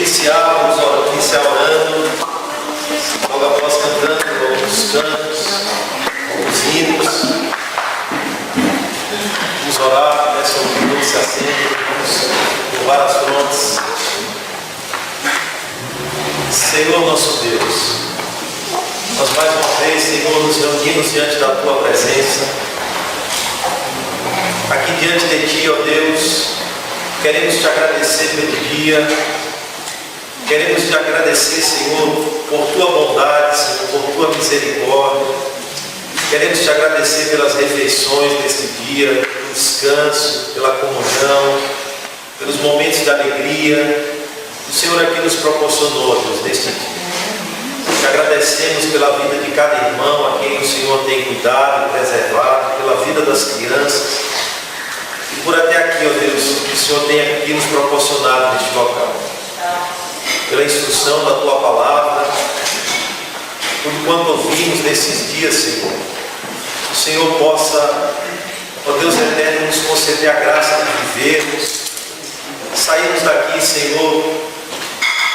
iniciar orando, logo após cantando alguns cantos, alguns hinos. Vamos orar, peço ao que se acende, vamos louvar as frontes. Senhor nosso Deus, nós mais uma vez, Senhor, nos reunimos diante da Tua presença, aqui diante de Ti, ó Deus. Queremos Te agradecer pelo dia, queremos Te agradecer, Senhor, por Tua bondade, Senhor, por Tua misericórdia. Queremos Te agradecer pelas refeições deste dia, pelo descanso, pela comunhão, pelos momentos de alegria que o Senhor aqui nos proporcionou, Deus, neste dia. Te agradecemos pela vida de cada irmão a quem o Senhor tem cuidado e preservado, pela vida das crianças. E por até aqui, ó Deus, que o Senhor tem aqui nos proporcionado neste local. Pela instrução da Tua palavra, por quanto ouvimos nesses dias, Senhor. Que o Senhor possa, ó Deus eterno, nos conceder a graça de vivermos, sairmos daqui, Senhor,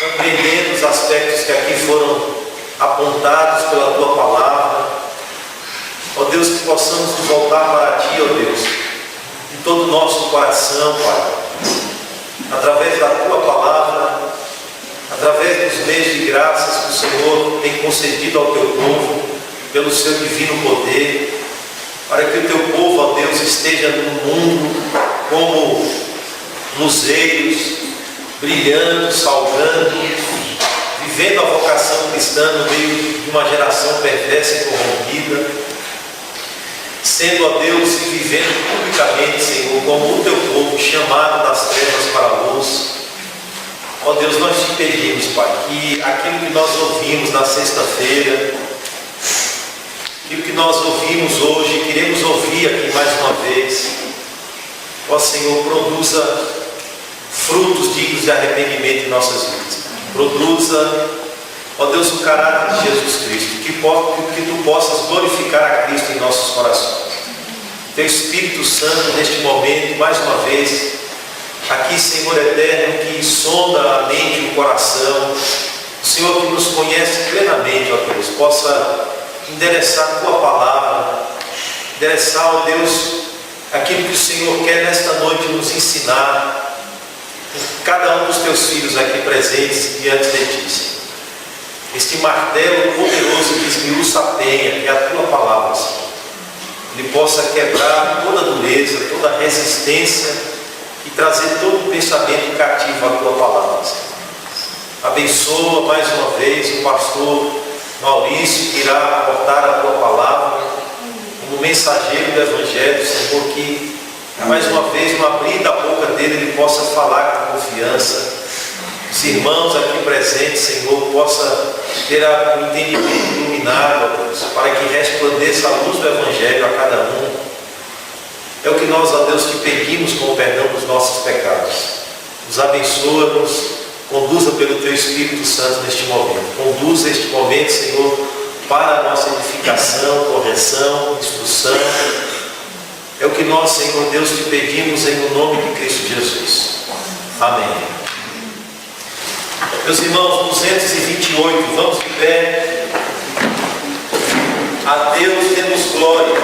compreendendo os aspectos que aqui foram apontados pela Tua palavra. Ó Deus, que possamos nos voltar para Ti, ó Deus, de todo o nosso coração, Pai, através da Tua palavra, através dos meios de graças que o Senhor tem concedido ao Teu povo, pelo Seu divino poder, para que o Teu povo, ó Deus, esteja no mundo como luzeiros, brilhando, salgando, vivendo a vocação cristã no meio de uma geração perversa e corrompida, sendo, ó Deus, e vivendo publicamente, Senhor, como o Teu povo chamado das trevas para a luz. Ó Deus, nós Te pedimos, Pai, que aquilo que nós ouvimos na sexta-feira, aquilo que nós ouvimos hoje, queremos ouvir aqui mais uma vez, ó Senhor, produza frutos dignos de arrependimento em nossas vidas. Produza, ó Deus, o caráter de Jesus Cristo, que Tu possas glorificar a Cristo em nossos corações. Teu Espírito Santo, neste momento, mais uma vez, aqui, Senhor eterno, que sonda a mente e o coração, o Senhor que nos conhece plenamente, ó Deus, possa endereçar a Tua palavra, endereçar, ó Deus, aquilo que o Senhor quer nesta noite nos ensinar, cada um dos Teus filhos aqui presentes diante de Ti, Senhor. Este martelo poderoso que esmiuça a penha, que é a Tua palavra, Senhor. Ele possa quebrar toda dureza, toda resistência e trazer todo o pensamento cativo à Tua palavra, Senhor. Abençoa mais uma vez o pastor Maurício, que irá aportar a Tua palavra como mensageiro do Evangelho, Senhor, que mais uma vez, no abrir da boca dele, ele possa falar com confiança. Os irmãos aqui presentes, Senhor, possa ter o entendimento iluminado, ó Deus, para que resplandeça a luz do Evangelho a cada um. É o que nós, ó Deus, Te pedimos com o perdão dos nossos pecados. Nos abençoa, nos conduza pelo Teu Espírito Santo neste momento. Conduza este momento, Senhor, para a nossa edificação, correção, instrução. É o que nós, Senhor Deus, Te pedimos em nome de Cristo Jesus. Amém. Meus irmãos, 228, vamos de pé. A Deus demos glória.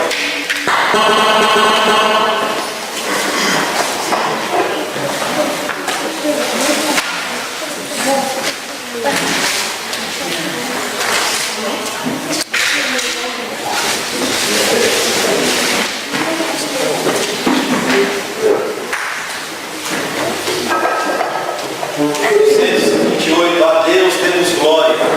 A Deus demos glória.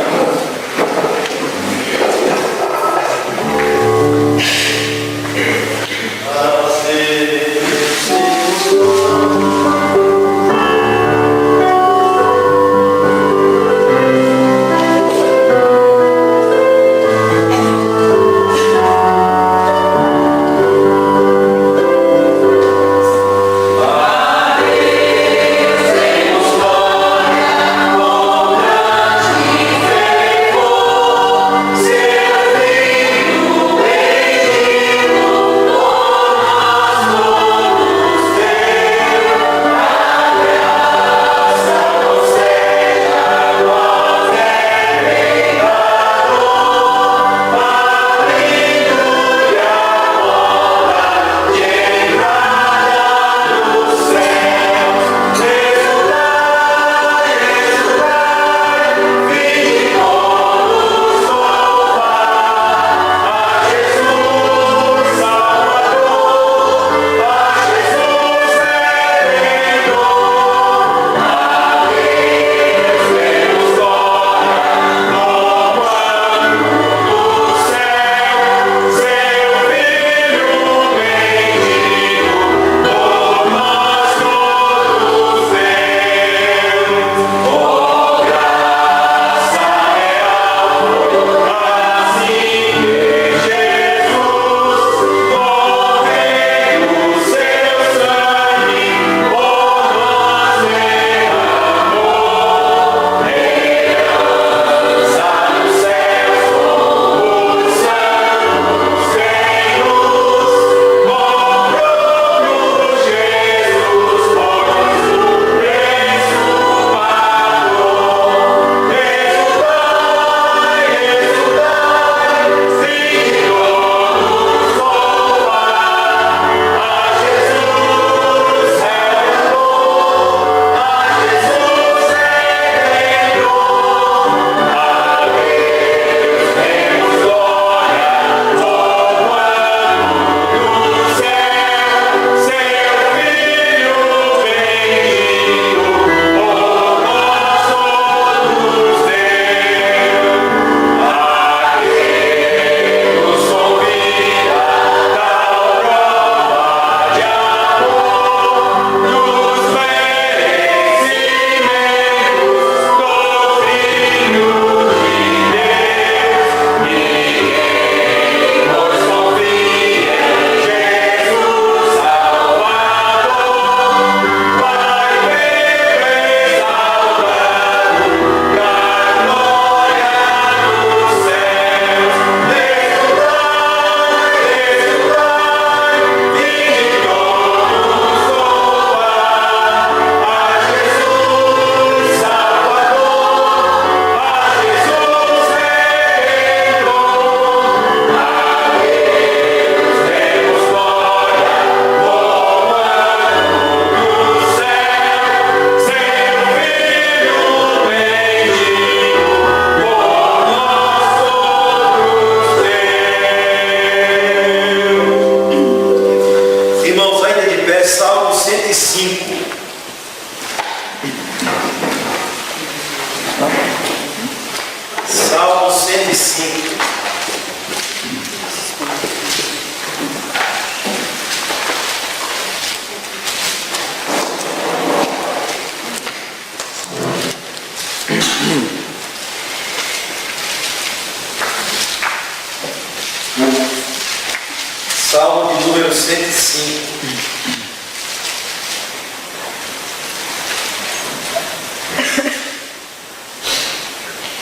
Salmo de número 105.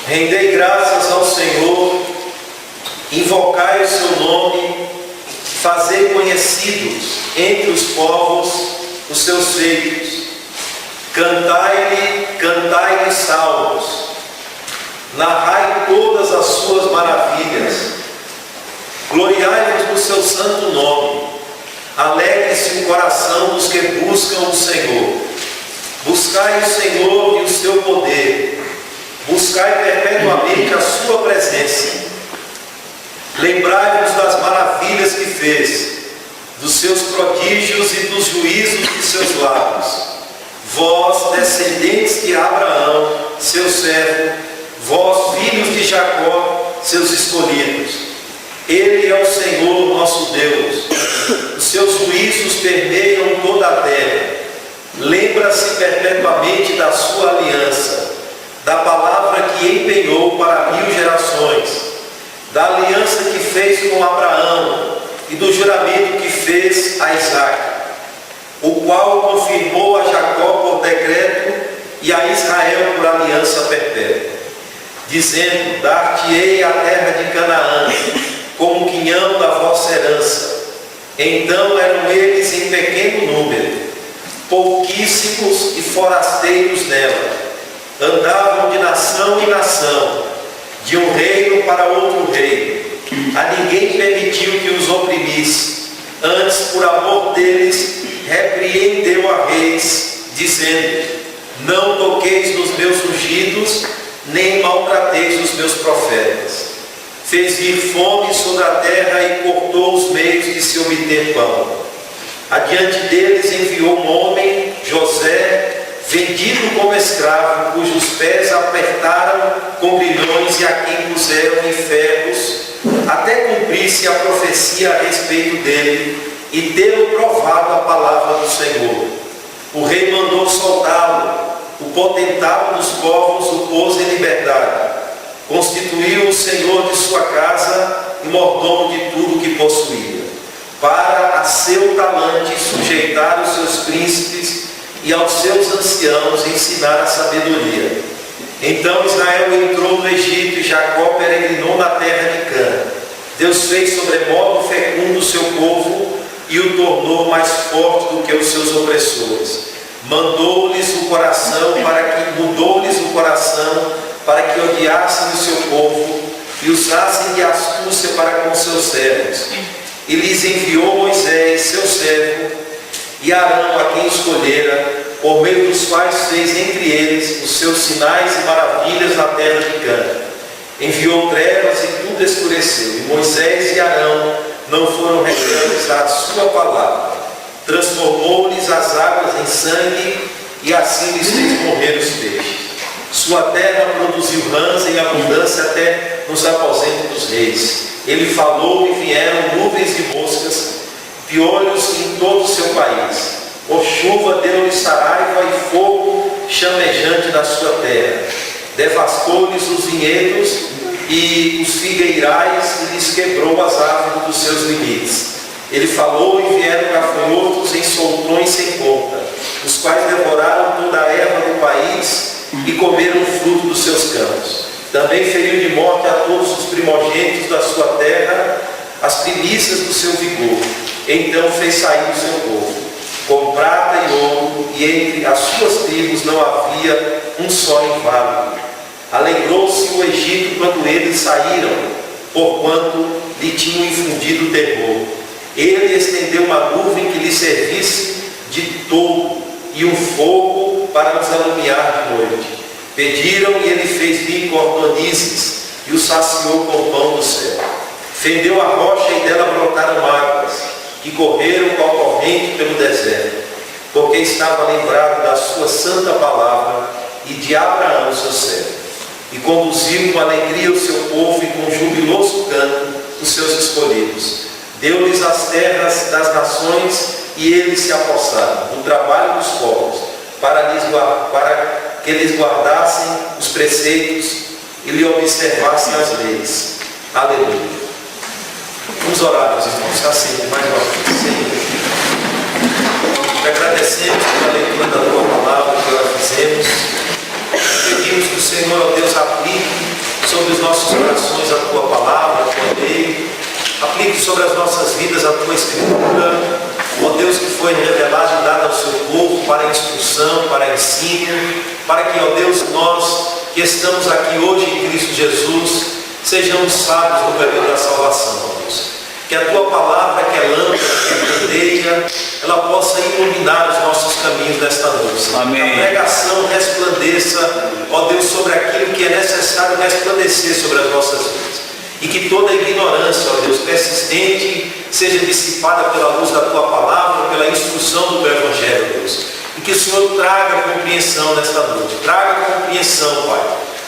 Rendei graças ao Senhor, invocai o seu nome, fazei conhecidos entre os povos os seus feitos. Cantai-lhe salmos, narrai todas as suas maravilhas. Gloriai-vos no seu santo nome. Alegre-se o coração dos que buscam o Senhor. Buscai o Senhor e o seu poder. Buscai perpetuamente a sua presença. Lembrai-vos das maravilhas que fez, dos seus prodígios e dos juízos de seus lábios. Vós, descendentes de Abraão, seu servo, vós, filhos de Jacó, seus escolhidos. Ele é o Senhor nosso Deus. Os seus juízos permeiam toda a terra. Lembra-se perpetuamente da sua aliança, da palavra que empenhou para 1000 gerações, da aliança que fez com Abraão e do juramento que fez a Isaque, o qual confirmou a Jacó por decreto e a Israel por aliança perpétua, dizendo: dar-te-ei a terra de Canaã como quinhão da vossa herança. Então eram eles em pequeno número, pouquíssimos e forasteiros nela. Andavam de nação em nação, de um reino para outro reino. A ninguém permitiu que os oprimisse. Antes, por amor deles, repreendeu a reis, dizendo: não toqueis nos meus ungidos, nem maltrateis os meus profetas. Fez vir fome sobre a terra e cortou os meios de se obter pão. Adiante deles enviou um homem, José, vendido como escravo, cujos pés apertaram com grilhões e a quem puseram em ferros, até cumprir-se a profecia a respeito dele e tê-lo provado a palavra do Senhor. O rei mandou soltá-lo, o potentado dos povos o pôs em liberdade. Constituiu o Senhor de sua casa e mordomo de tudo que possuía, para a seu talante sujeitar os seus príncipes e aos seus anciãos ensinar a sabedoria. Então Israel entrou no Egito e Jacó peregrinou na terra de Cã. Deus fez sobremodo fecundo o seu povo e o tornou mais forte do que os seus opressores. Mudou-lhes o coração para que odiassem o seu povo e usassem de astúcia para com seus servos. E lhes enviou Moisés, seu servo, e Arão, a quem escolhera, por meio dos quais fez entre eles os seus sinais e maravilhas na terra de Cã. Enviou trevas e tudo escureceu, e Moisés e Arão não foram recreantes à sua palavra. Transformou-lhes as águas em sangue, e assim lhes fez morrer os peixes. Sua terra produziu rãs em abundância até nos aposentos dos reis. Ele falou e vieram nuvens de moscas, piolhos em todo o seu país. Por chuva deu-lhe saraiva e fogo chamejante na sua terra. Devastou-lhes os vinhedos e os figueirais e lhes quebrou as árvores dos seus limites. Ele falou e vieram gafanhotos em soltões sem conta, os quais devoraram toda a erva do país e comeram o fruto dos seus campos. Também feriu de morte a todos os primogênitos da sua terra, as primícias do seu vigor. Então fez sair o seu povo, com prata e ouro, e entre as suas tribos não havia um só inválido. Alegrou-se o Egito quando eles saíram, porquanto lhe tinham infundido terror. Ele estendeu uma nuvem que lhe servisse de todo, e um fogo para nos alumiar de noite. Pediram e ele fez vir cordonizes, e os saciou com o pão do céu. Fendeu a rocha e dela brotaram águas, que correram com a corrente pelo deserto, porque estava lembrado da sua santa palavra e de Abraão, seu servo. e conduziu com alegria o seu povo e com jubiloso canto os seus escolhidos. Deu-lhes as terras das nações e eles se apossaram do trabalho dos povos, para que lhes guardassem os preceitos e lhe observassem as leis. Aleluia. Vamos orar, meus irmãos, assim, mais uma vez. Senhor, te agradecemos pela leitura da tua palavra que nós fizemos. Pedimos que o Senhor, ó Deus, aplique sobre os nossos corações a tua palavra, a tua lei. Aplique sobre as nossas vidas a tua escritura, ó Deus, que foi revelado e dado ao seu povo para instrução, para ensino, para que, ó Deus, nós que estamos aqui hoje em Cristo Jesus, sejamos sábios no caminho da salvação, ó Deus. Que a tua palavra, que é lâmpada, que é candeia, ela possa iluminar os nossos caminhos nesta noite. Amém. Que a pregação resplandeça, ó Deus, sobre aquilo que é necessário resplandecer sobre as nossas vidas. E que toda ignorância, ó Deus, persistente, seja dissipada pela luz da tua palavra, pela instrução do teu evangelho, Deus. E que o Senhor traga compreensão nesta noite. Traga compreensão, Pai.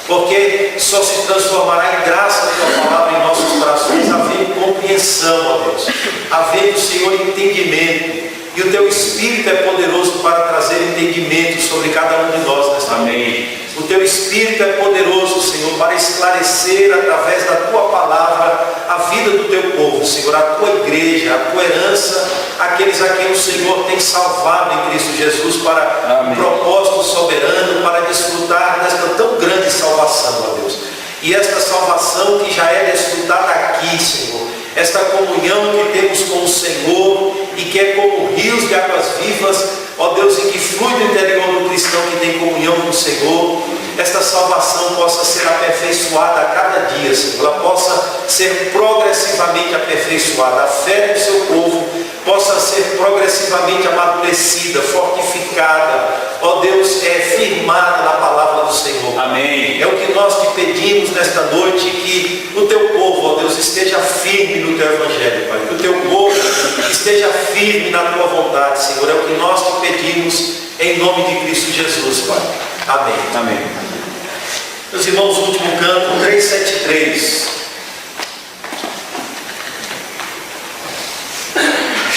Porque só se transformará em graça a tua palavra em nossos corações, havendo compreensão, ó Deus. Havendo, Senhor, entendimento. E o teu Espírito é poderoso para trazer entendimento sobre cada um de nós nesta noite. O teu Espírito é poderoso, Senhor, para esclarecer através da tua palavra a vida do teu povo, Senhor, a tua igreja, a tua herança, aqueles a quem o Senhor tem salvado em Cristo Jesus para um propósito soberano, para desfrutar desta tão grande salvação, ó Deus. E esta salvação que já é desfrutada aqui, Senhor, esta comunhão que temos com o Senhor e que é como rios de águas vivas, ó Deus, e que flui do interior do cristão que tem comunhão com o Senhor, esta salvação possa ser aperfeiçoada a cada dia, Senhor, ela possa ser progressivamente aperfeiçoada, a fé do seu povo possa ser progressivamente amadurecida, fortificada, ó Deus, firmada na palavra do Senhor. Amém. É o que nós te pedimos nesta noite, que o teu povo, ó Deus, esteja firme no teu evangelho, Pai, que o teu povo esteja firme na tua vontade, Senhor, é o que nós te pedimos em nome de Cristo Jesus, Pai. Amém. Amém. Meus irmãos, o último canto, 373.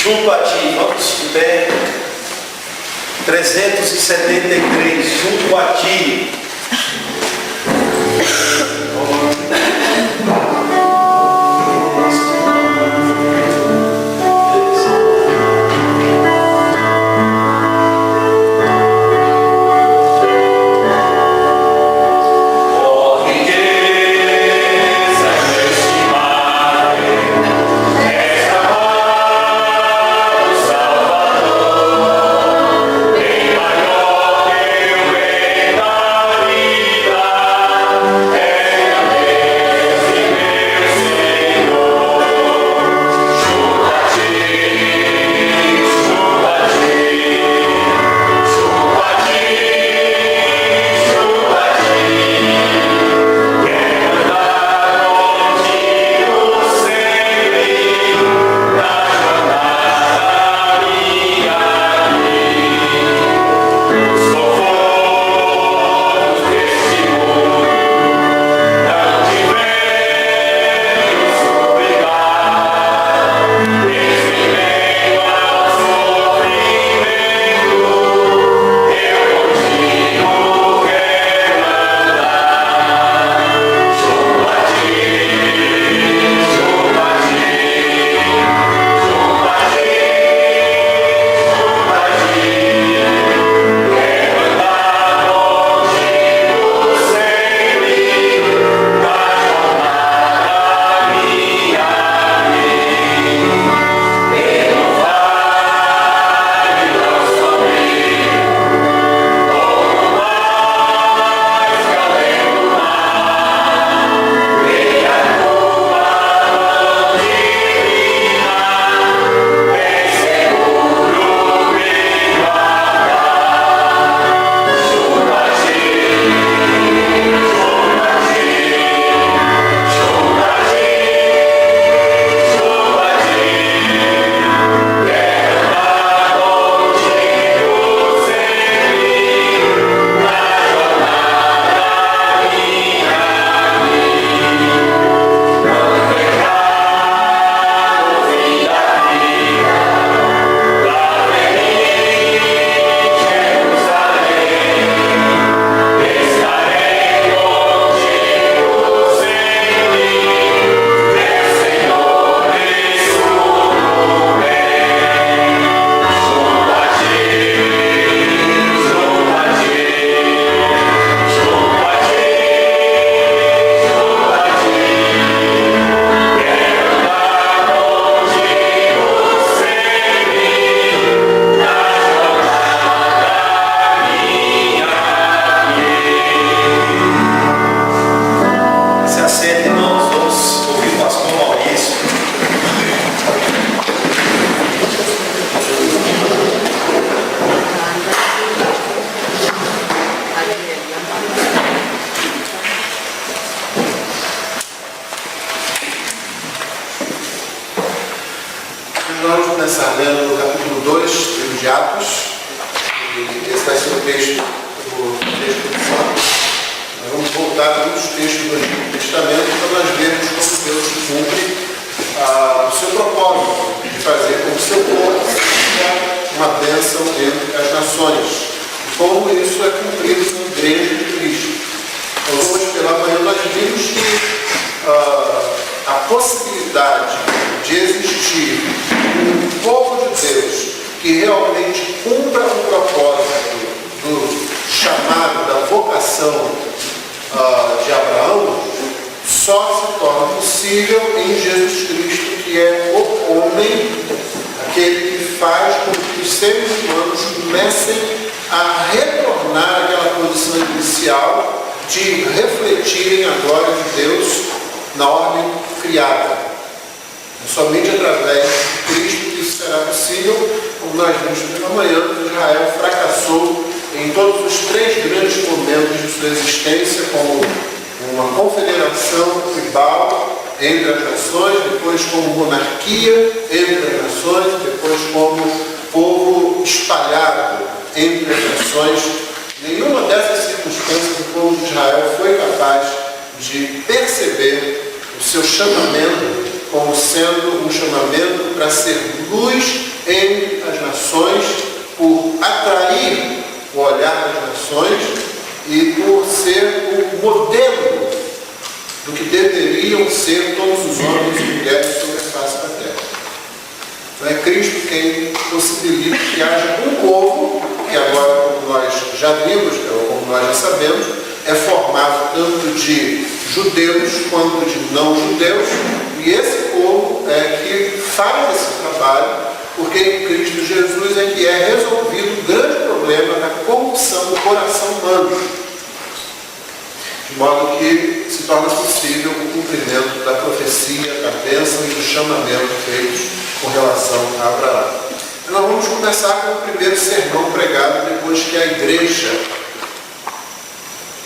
Junto a ti, vamos de pé. 373, junto a ti. Salvador, bem maior que o rei da vamos começar lendo o capítulo 2 do livro de Atos. E esse vai ser o texto inicial. Nós vamos voltar a muitos textos do Antigo Testamento para nós vermos como Deus cumpre o seu propósito de fazer com que o seu povo seja uma bênção entre as nações. E como isso é cumprido na Igreja de Cristo. Então, hoje pela manhã nós vimos que a possibilidade de existir um povo de Deus que realmente cumpra o propósito do chamado, da vocação de Abraão, só se torna possível em Jesus Cristo, que é o homem, aquele que faz com que os seres humanos comecem a retornar àquela posição inicial de refletirem a glória de Deus na ordem criada. Somente através de Cristo que isso será possível, como nós vimos pela manhã, Israel fracassou em todos os três grandes momentos de sua existência, como uma confederação tribal entre as nações, depois como monarquia entre as nações, depois como povo espalhado entre as nações. Nenhuma dessas circunstâncias o povo de Israel foi capaz de perceber o seu chamamento como sendo um chamamento para ser luz entre as nações, por atrair o olhar das nações e por ser o modelo do que deveriam ser todos os homens e mulheres sobre a face da terra. Então é Cristo quem possibilita que haja um povo, que agora, como nós já vimos, ou como nós já sabemos, é formado tanto de judeus quanto de não-judeus, e esse povo é que faz esse trabalho, porque em Cristo Jesus é que é resolvido o grande problema da corrupção do coração humano, de modo que se torna possível o cumprimento da profecia, da bênção e do chamamento feitos com relação a Abraão. Nós vamos começar com o primeiro sermão pregado depois que a igreja,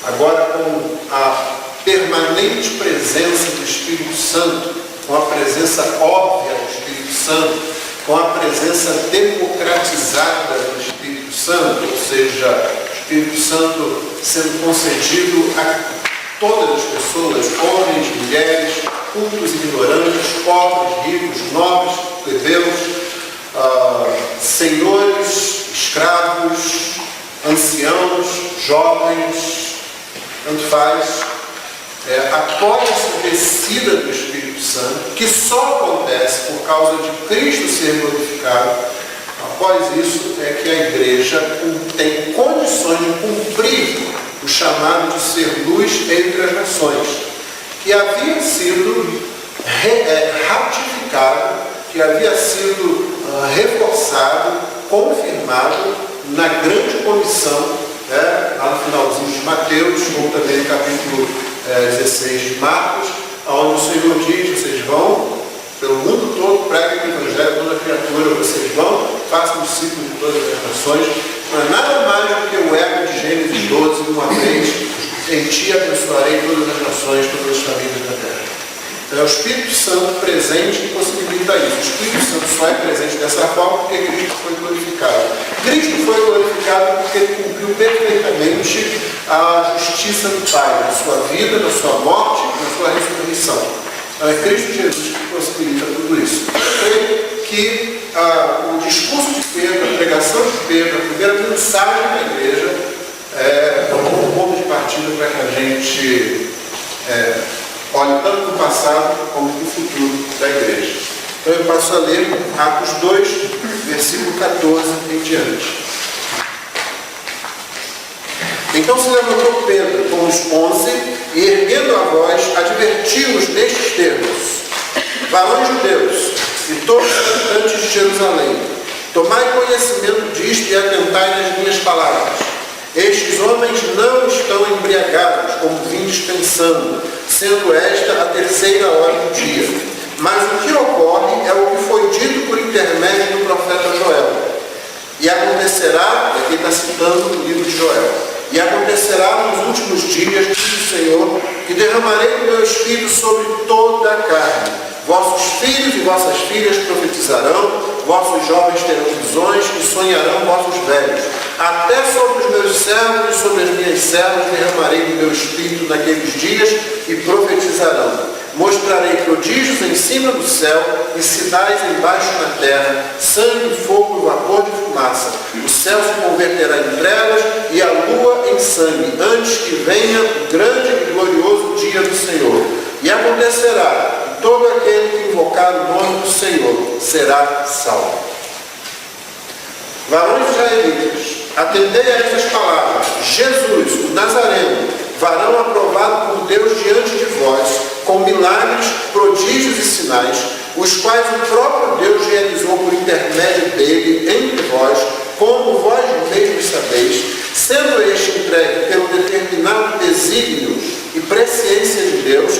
agora com a permanente presença do Espírito Santo, com a presença óbvia do Espírito Santo, com a presença democratizada do Espírito Santo, ou seja, o Espírito Santo sendo concedido a todas as pessoas, homens, mulheres, cultos e ignorantes, pobres, ricos, nobres, plebeus, senhores, escravos, anciãos, jovens, tanto faz, após essa descida do Espírito Santo, que só acontece por causa de Cristo ser glorificado. Após isso é que a igreja tem condições de cumprir o chamado de ser luz entre as nações, que havia sido ratificado, que havia sido reforçado, confirmado na grande comissão, lá no finalzinho de Mateus, ou também no capítulo 16 de Marcos, onde o Senhor diz: vocês vão pelo mundo todo, preguem o Evangelho a toda criatura, vocês vão, façam discípulos de todas as nações. Não é nada mais do que o eco de Gênesis 12, uma vez em ti abençoarei todas as nações, todas as famílias da terra. Então é o Espírito Santo presente que possibilita isso. O Espírito Santo só é presente dessa forma porque Cristo foi glorificado. Cristo foi glorificado porque ele cumpriu perfeitamente a justiça do Pai, na sua vida, na sua morte, na sua ressurreição. Então é Cristo Jesus que possibilita tudo isso. Eu creio que o discurso de Pedro, a pregação de Pedro, a primeira mensagem da igreja é um bom ponto de partida para que a gente olhe tanto para o passado como para o futuro da igreja. Então eu passo a ler Atos 2, versículo 14 em diante. Então se levantou Pedro com os 11 e, erguendo a voz, advertiu-os nestes termos: varões judeus e todos os habitantes de Jerusalém, tomai conhecimento disto e atentai nas minhas palavras. Estes homens não estão embriagados, como vindes pensando, sendo esta a terceira hora do dia. Mas o que ocorre é o que foi dito por intermédio do profeta Joel. E acontecerá, aqui está citando o livro de Joel, e acontecerá nos últimos dias, diz o Senhor, que derramarei o meu espírito sobre toda a carne. Vossos filhos e vossas filhas profetizarão, vossos jovens terão visões e sonharão vossos velhos. Até sobre os meus servos e sobre as minhas servas derramarei do meu espírito naqueles dias e profetizarão. Mostrarei prodígios em cima do céu e sinais embaixo na terra, sangue, fogo e vapor de fumaça. O céu se converterá em trevas e a lua em sangue, antes que venha o grande e glorioso dia do Senhor. E acontecerá que todo aquele que invocar o nome do Senhor será salvo. Varões israelitas, atendei a essas palavras. Jesus, o Nazareno, varão aprovado por Deus diante de vós, com milagres, prodígios e sinais, os quais o próprio Deus realizou por intermédio dele entre vós, como vós mesmos sabeis, sendo este entregue pelo determinado desígnio e presciência de Deus,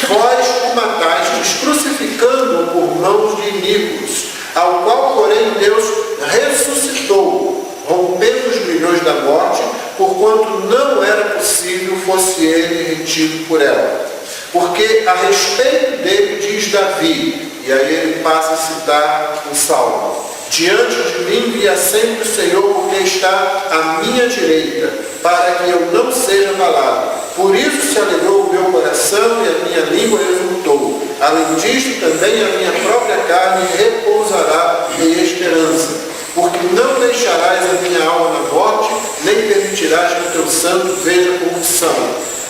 vós o matastes, crucificando-o por mãos de iníquos, ao qual, porém, Deus ressuscitou, rompendo os grilhões da morte, porquanto não era possível fosse ele retido por ela. Porque a respeito dele diz Davi, e aí ele passa a citar um salmo: diante de mim via sempre o Senhor, porque está à minha direita, para que eu não seja abalado. Por isso se alegrou o meu coração e a minha língua exultou. Além disto, também a minha própria carne repousará em esperança. Porque não deixarás a minha alma na morte, nem permitirás que o teu santo veja corrupção.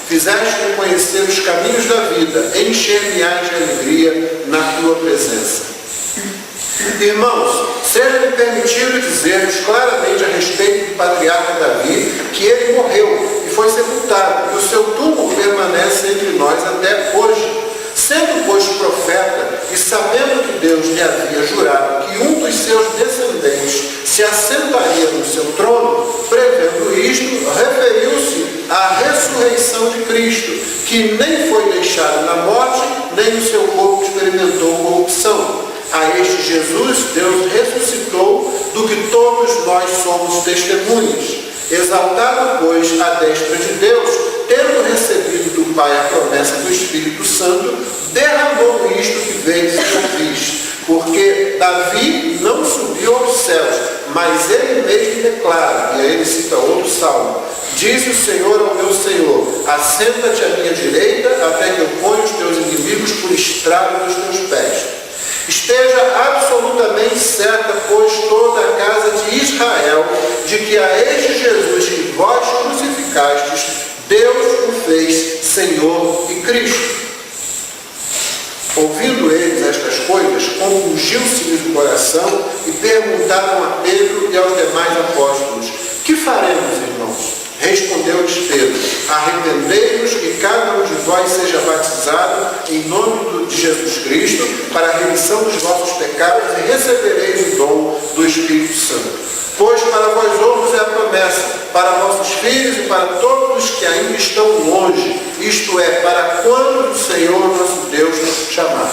Fizeste-me conhecer os caminhos da vida, encher-me-ás de alegria na tua presença. Irmãos, seja-me permitido dizer-vos claramente a respeito do patriarca Davi, que ele morreu e foi sepultado, e o seu túmulo permanece entre nós até hoje. Sendo, pois, profeta, e sabendo que Deus lhe havia jurado que um dos seus descendentes se assentaria no seu trono, prevendo isto, referiu-se à ressurreição de Cristo, que nem foi deixado na morte, nem o seu corpo experimentou corrupção. A este Jesus, Deus ressuscitou, do que todos nós somos testemunhas. Exaltado, pois, à destra de Deus, tendo recebido do Pai a promessa do Espírito Santo, derramou isto que veio e ouvis. Porque Davi não subiu aos céus, mas ele mesmo declara, e aí ele cita outro salmo: disse o Senhor ao meu Senhor, assenta-te à minha direita, até que eu ponha os teus inimigos por estrado dos teus pés. Esteja absolutamente certa, pois, toda a casa de Israel, de que a este Jesus que vós crucificastes, Deus o fez Senhor e Cristo. Ouvindo eles estas coisas, compungiu-se-lhes o coração e perguntaram a Pedro e aos demais apóstolos: que faremos, irmãos? Respondeu-lhes Pedro: arrependei-vos e cada um de vós seja batizado em nome de Jesus Cristo para a remissão dos vossos pecados e recebereis o dom do Espírito Santo. Pois para vós outros é a promessa, para vossos filhos e para todos os que ainda estão longe, isto é, para quando o Senhor nosso Deus nos chamar.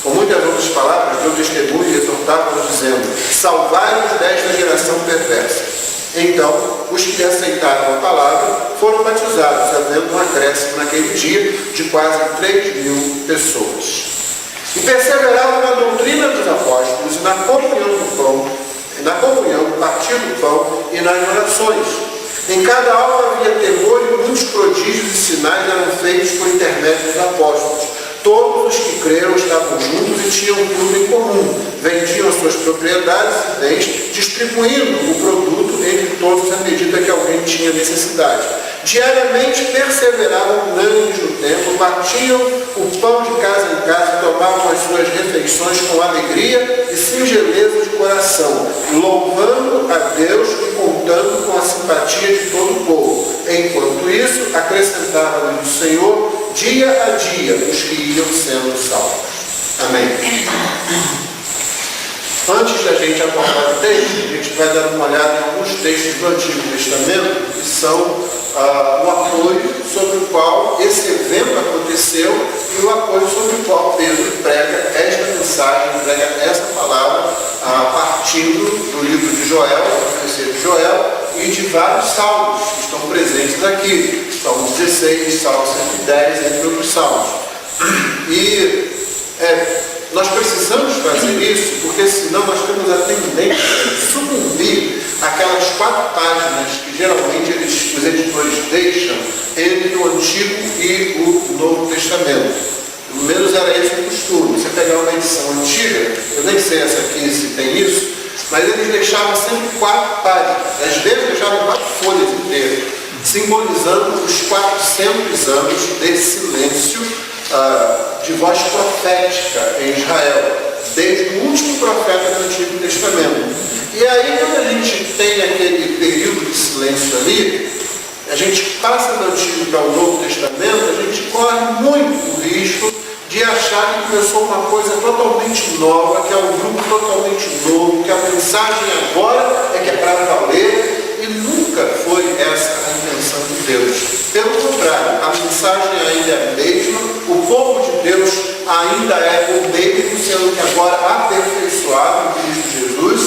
Com muitas outras palavras, deu testemunho e exortava-nos, dizendo: salvai-nos desta geração perversa. Então, os que aceitaram a palavra foram batizados, havendo um acréscimo naquele dia de quase 3.000 pessoas. E perseveravam na doutrina dos apóstolos e na comunhão do pão, no partir do pão e nas orações. Em cada alma havia temor e muitos prodígios e sinais eram feitos por intermédio dos apóstolos. Todos os que creram estavam juntos e tinham tudo em comum. Vendiam suas propriedades e bens, distribuindo o produto entre todos à medida que alguém tinha necessidade. Diariamente perseveravam unânimes no templo, batiam o pão de casa em casa e tomavam as suas refeições com alegria e singeleza de coração, louvando a Deus e contando com a simpatia de todo o povo. Enquanto isso, acrescentava-lhes o Senhor dia a dia os que iam sendo salvos. Amém. Antes da gente abordar o texto, a gente vai dar uma olhada em alguns textos do Antigo Testamento que são o apoio sobre o qual esse evento aconteceu e o apoio sobre o qual Pedro prega esta mensagem, prega essa palavra partindo do livro de Joel, do profecia de Joel, e de vários salmos que estão presentes aqui. Salmo 16, Salmo 110, entre outros salmos. E nós precisamos fazer isso, porque senão nós temos a tendência de sucumbir àquelas 4 páginas que geralmente os editores deixam entre o Antigo e o Novo Testamento. Pelo menos era esse o costume. Você pegar uma edição antiga, eu nem sei essa aqui se tem isso, mas eles deixavam sempre 4 páginas. Às vezes deixavam 4 folhas inteiras, simbolizando os 400 anos de silêncio de voz profética em Israel, desde o último profeta do Antigo Testamento. E aí, quando a gente tem aquele período de silêncio ali, a gente passa do Antigo para o Novo Testamento, a gente corre muito o risco de achar que começou uma coisa totalmente nova, que é um grupo totalmente novo, que a mensagem agora é que é para valer, e nunca foi essa a intenção de Deus. Pelo contrário, a mensagem ainda é a mesma, o povo de Deus ainda é o mesmo, sendo que agora aperfeiçoado em Cristo Jesus,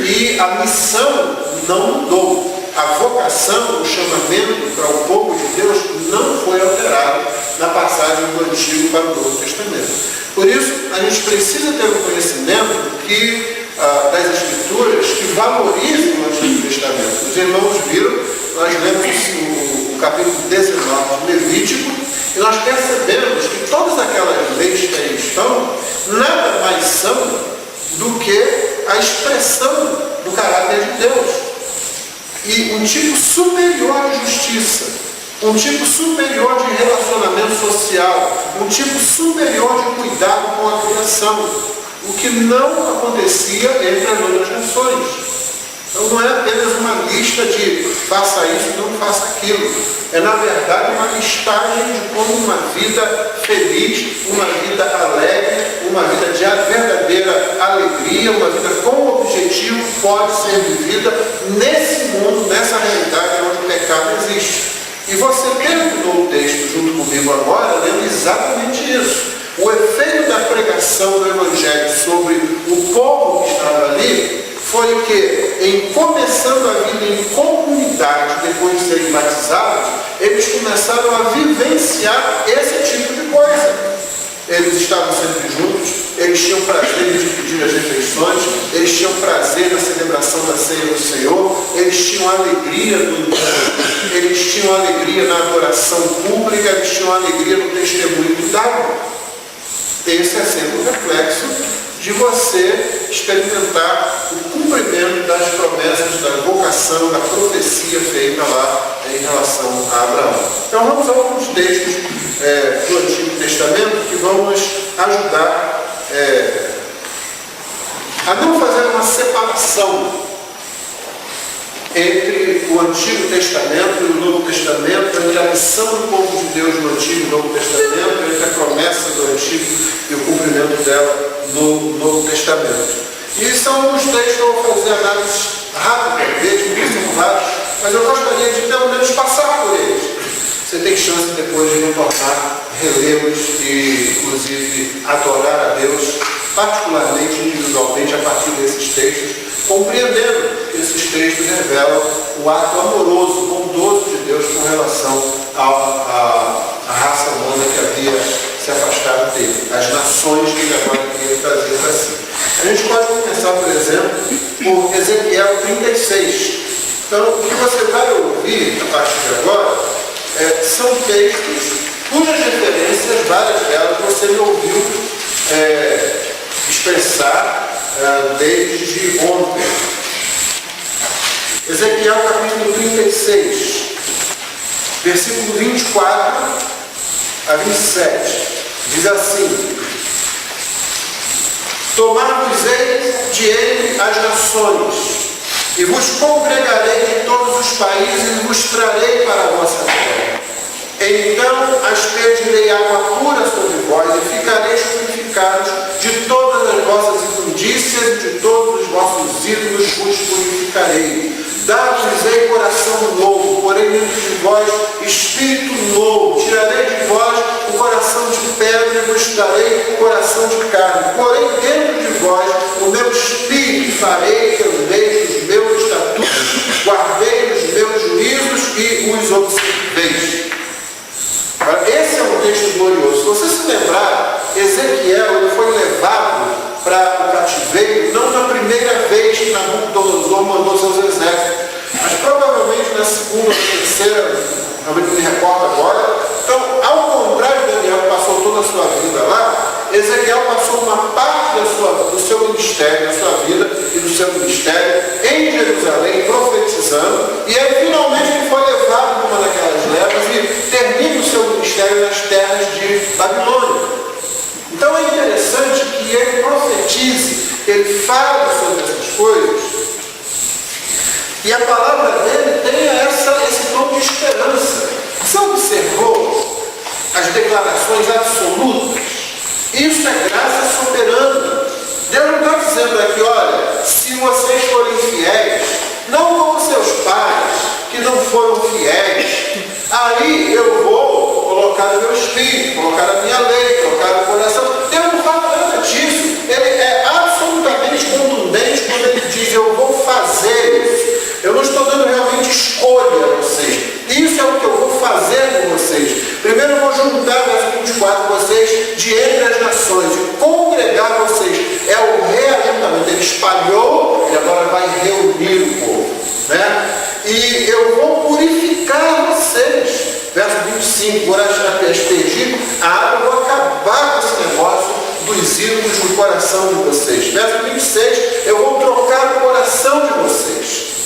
e a missão não mudou. A vocação, o chamamento para o povo de Deus não foi alterado na passagem do Antigo para o Novo Testamento. Por isso, a gente precisa ter um conhecimento das Escrituras que valorizem o Antigo Testamento. Os irmãos viram, nós lemos o capítulo 19 de Levítico, e nós percebemos que todas aquelas leis que aí estão, nada mais são do que a expressão do caráter de Deus. E um tipo superior de justiça, um tipo superior de relacionamento social, um tipo superior de cuidado com a criação, o que não acontecia entre as outras nações. Então não é apenas uma lista de faça isso, não faça aquilo. É na verdade uma listagem de como uma vida feliz, uma vida alegre, uma vida de verdadeira alegria, uma vida com objetivo pode ser vivida nesse mundo, nessa realidade onde o pecado existe. E você terminou o texto junto comigo agora, lendo exatamente isso. O efeito da pregação do Evangelho sobre o povo que estava ali foi que, em começando a vida em comunidade, depois de serem batizados, eles começaram a vivenciar esse tipo de coisa. Eles estavam sempre juntos, eles tinham prazer de dividir as refeições, eles tinham prazer na celebração da ceia do Senhor, eles tinham alegria no encontro, eles tinham alegria na adoração pública, eles tinham alegria no testemunho que davam. Esse é sempre o reflexo de você experimentar o cumprimento das promessas, da vocação, da profecia feita lá em relação a Abraão. Então vamos a alguns textos do Antigo Testamento que vão nos ajudar a não fazer uma separação entre o Antigo Testamento e o Novo Testamento, entre a missão do povo de Deus no Antigo e no Novo Testamento, entre a promessa do Antigo e o cumprimento dela no Novo Testamento. E são alguns textos que eu vou fazer análise rápida deles, porque são vários, mas eu gostaria de pelo menos passar por eles. Você tem chance depois de retornar, relê-los e, inclusive, adorar a Deus, particularmente, individualmente, a partir desses textos, compreendendo que esses textos revelam o ato amoroso, bondoso de Deus com relação à raça humana que havia se afastado dele, as nações que ele agora queria trazer para si. A gente pode começar, por exemplo, por Ezequiel 36. Então, o que você vai ouvir a partir de agora são textos cujas referências, várias delas, você me ouviu expressar desde ontem. Ezequiel capítulo 36, versículo 24 a 27, diz assim: Tomar-vos-ei de entre as nações, e vos congregarei de todos os países, e vos trarei para a vossa terra. Então aspergirei água pura sobre vós, e ficareis purificados de todas as vossas imundícias, e de todos os vossos ídolos vos purificarei. Dar-vos-ei coração novo, porém dentro de vós espírito novo. Tirarei de vós o coração de pedra e vos darei o coração de carne. Porém dentro de vós o meu espírito farei que andeis os meus estatutos, guardei os meus juízos e os observeis. Esse é um texto glorioso. Se você se lembrar, Ezequiel ele foi levado para o exército. Mas provavelmente na segunda, terceira, realmente não me recordo agora. Então, ao contrário de Daniel, que passou toda a sua vida lá, Ezequiel passou uma parte do seu ministério, da sua vida e do seu ministério em Jerusalém, profetizando, e aí finalmente ele foi levado numa daquelas levas e termina o seu ministério nas terras de Babilônia. Então é interessante que ele profetize, ele fale sobre essas coisas, e a palavra dele tenha esse tom de esperança. Você observou as declarações absolutas? Isso é graça soberana. Deus não está dizendo aqui, olha, se vocês forem fiéis, não como seus pais, que não foram fiéis, aí eu vou colocar o meu espírito, colocar a minha lei, colocar o coração. Deus não fala nada disso. Ele é absolutamente contundente quando ele diz, eu vou fazer isso. Eu não estou dando realmente escolha a vocês. Isso é o que eu vou fazer com vocês. Primeiro eu vou juntar, verso 24, vocês de entre as nações e congregar vocês. É o reajuntamento. Ele espalhou e agora vai reunir o povo. Né? E eu vou purificar vocês. Verso 25, por aspergir a água, eu vou acabar com esse negócio dos ídolos no coração de vocês. Verso 26, eu vou trocar o coração de vocês.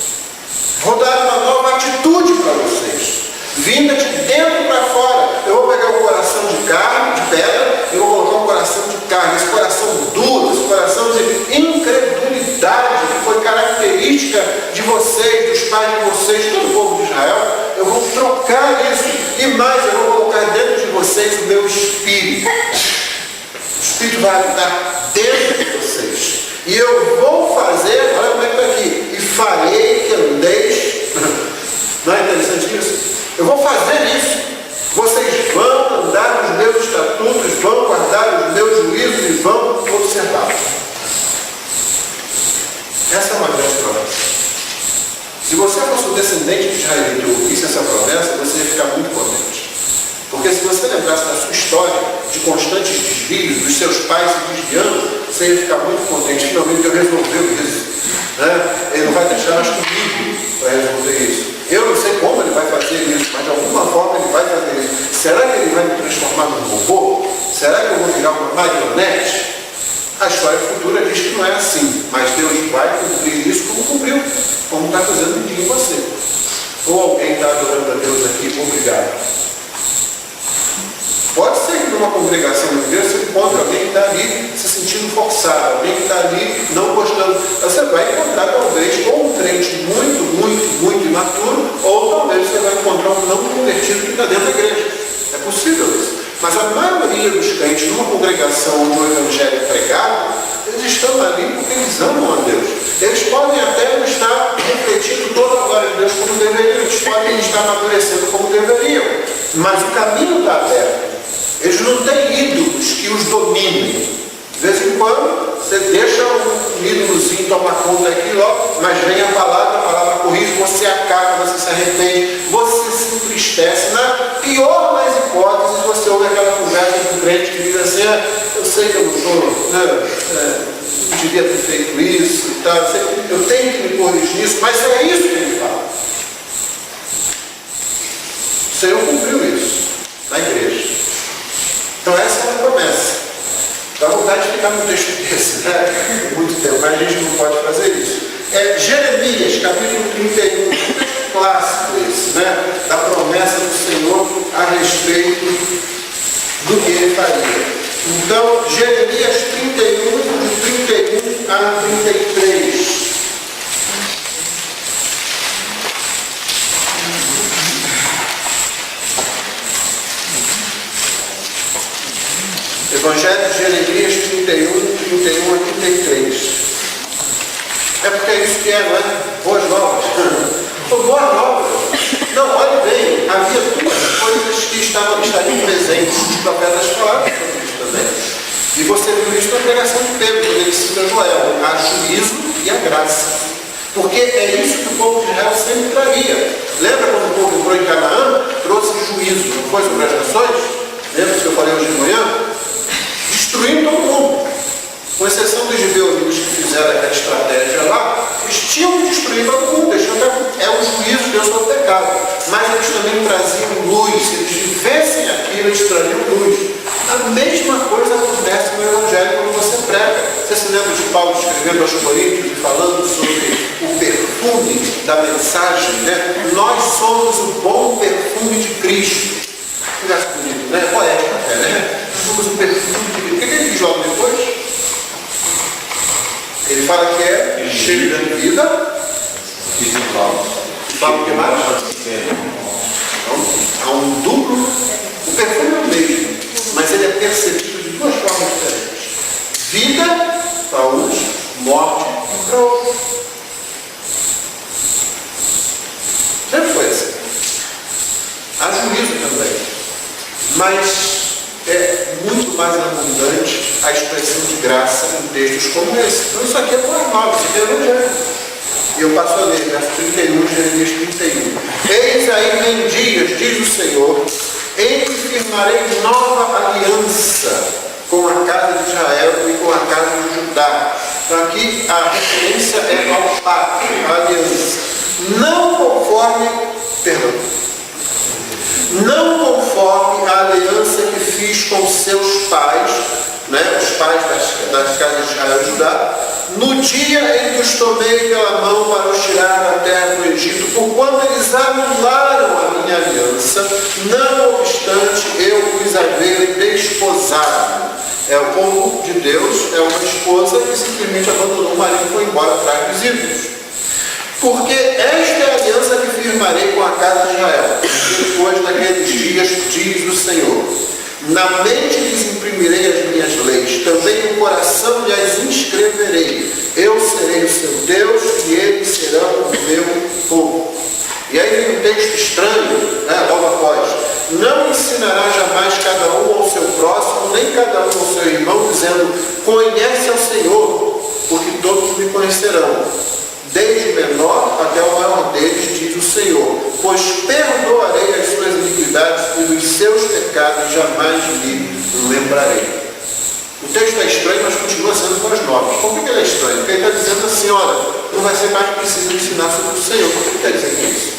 Vou dar uma nova atitude para vocês, vinda de dentro para fora. Eu vou pegar o coração de carne, de pedra, e vou colocar um coração de carne, esse coração duro, esse coração de incredulidade, que foi característica de vocês, dos pais de vocês, todo o povo de Israel. Eu vou trocar isso, e mais, eu vou colocar dentro de vocês o meu espírito. O espírito vai habitar dentro de vocês. E eu vou fazer, olha como é que está aqui, e farei que andeis. Não é interessante isso? Eu vou fazer isso. Vocês vão andar nos meus estatutos, vão guardar os meus juízos e vão observá-los. Essa é uma grande promessa. Se você fosse um descendente de Israel e ouvisse essa promessa, você ia ficar muito contente. Porque se você lembrasse da sua história de constantes desvios, dos seus pais se desviando, você ia ficar muito contente. Finalmente Deus resolveu isso. Né? Ele não vai deixar mais comigo para resolver isso. Eu não sei como ele vai fazer isso, mas de alguma forma ele vai fazer isso. Será que ele vai me transformar num robô? Será que eu vou virar uma marionete? A história futura diz que não é assim, mas Deus vai cumprir isso como cumpriu, como está fazendo em você. Ou alguém está adorando a Deus aqui, obrigado. Pode ser que numa congregação de Deus você encontre alguém que está ali se sentindo forçado, alguém que está ali não gostando. Você vai encontrar talvez ou um crente muito imaturo, ou talvez você vai encontrar um não convertido que está dentro da igreja. É possível isso. Mas a maioria dos crentes numa congregação onde o evangelho é pregado, eles estão ali porque eles amam a Deus. Eles podem até não estar refletindo toda a glória de Deus como deveriam, eles podem estar amadurecendo como deveriam, mas o caminho está aberto. Eles não têm ídolos que os dominem. De vez em quando, você deixa um ídolozinho tomar conta daquilo, mas vem a palavra corrige, você acaba, você se arrepende, você se entristece. Na pior das hipóteses, você ouve aquela conversa com o crente que diz assim, eu sei que eu não estou, não devia ter feito isso e tal, eu tenho que me corrigir nisso, mas é isso que ele fala. O Senhor cumpriu isso na igreja. Então essa é uma promessa. Dá vontade de ficar no texto desse, né? Muito tempo, mas a gente não pode fazer isso. Jeremias, capítulo 31, clássico esse, né? Da promessa do Senhor a respeito do que ele faria. Então, Jeremias 31, de 31 a 33. Evangelho de Jeremias 31 a 33. É porque é isso que é, não é? Boas novas. Boas novas. Não, olhe bem, havia duas coisas que estariam presentes. Os profetas falaram sobre isso também. E você viu isso na pregação de Pedro, quando ele cita Joel, a juízo e a graça. Porque é isso que o povo de Israel sempre traria. Lembra quando o povo entrou em Canaã? Trouxe juízo, não foi sobre as nações? Lembra que eu falei hoje de manhã? Destruindo todo mundo, com exceção dos judeus que fizeram aquela estratégia lá, eles tinham que destruir todo mundo, é o juízo de Deus sobre o pecado. Mas eles também traziam luz, se eles vivessem aquilo, eles trariam luz. A mesma coisa acontece no Evangelho quando você prega. Você se lembra de Paulo escrevendo aos Coríntios e falando sobre o perfume da mensagem, né? Nós somos o bom perfume de Cristo. Ficasse bonito, né? Poético até, né? Somos o perfume de Cristo. O que ele diz logo depois? Ele fala que é cheio de vida. Fala o que mais? Então, há um duplo. O perfume é o mesmo, mas ele é percebido de duas formas diferentes. Vida para uns, morte para outros. Sempre foi assim. Há juízo também. Mas é muito mais abundante a expressão de graça em textos como esse. Então isso aqui é boa nova, isso aqui é Evangelho. E eu passo a ler, verso 31, Jeremias 31. Eis aí vem dias, diz o Senhor, em que firmarei nova aliança com a casa de Israel e com a casa de Judá. Então aqui a referência é ao pacto, à aliança. Não conforme a aliança que fiz com seus pais, né, os pais das casas de Israel e Judá, no dia em que os tomei pela mão para os tirar da terra do Egito, porquanto eles anularam a minha aliança, não obstante eu os haver desposado. O povo de Deus é uma esposa que simplesmente abandonou o marido e foi embora atrás dos ídolos. Porque esta é a aliança que firmarei com a casa de Israel, depois daqueles dias, diz o Senhor. Na mente lhes imprimirei as minhas leis, também no coração lhes inscreverei. Eu serei o seu Deus e eles serão o meu povo. E aí vem um texto estranho, né, logo após. Não ensinará jamais cada um ao seu próximo, nem cada um ao seu irmão, dizendo, conhece ao Senhor, porque todos me conhecerão. Desde o menor até o maior deles, diz o Senhor, pois perdoarei as suas iniquidades e dos seus pecados jamais me lembrarei. O texto é estranho, mas continua sendo voz nova. Por que ele é estranho? Porque ele está dizendo assim, olha, não vai ser mais preciso ensinar sobre o Senhor. Por que ele está dizendo isso?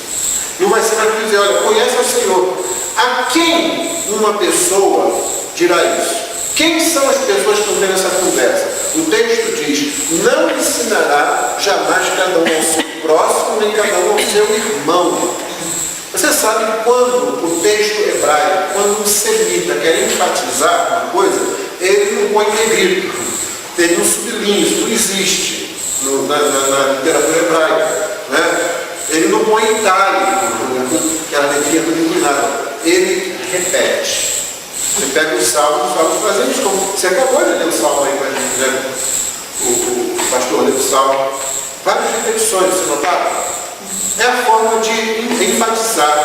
Não vai ser mais preciso dizer, olha, conhece o Senhor. A quem uma pessoa dirá isso? Quem são as pessoas que estão tendo essa conversa? O texto diz, não ensinará jamais cada um ao seu próximo, nem cada um ao seu irmão. Você sabe que quando o texto hebraico, quando um semita quer enfatizar uma coisa, ele não põe negrito, ele não sublinha, isso não existe na literatura hebraica. Né? Ele não põe itálico, que era letrinha toda inclinada. Ele repete. Você pega o salmo fazendo isso. Você acabou de ler o salmo aí para a gente, né? O pastor leu o salmo. Várias repetições, você notaram? É a forma de enfatizar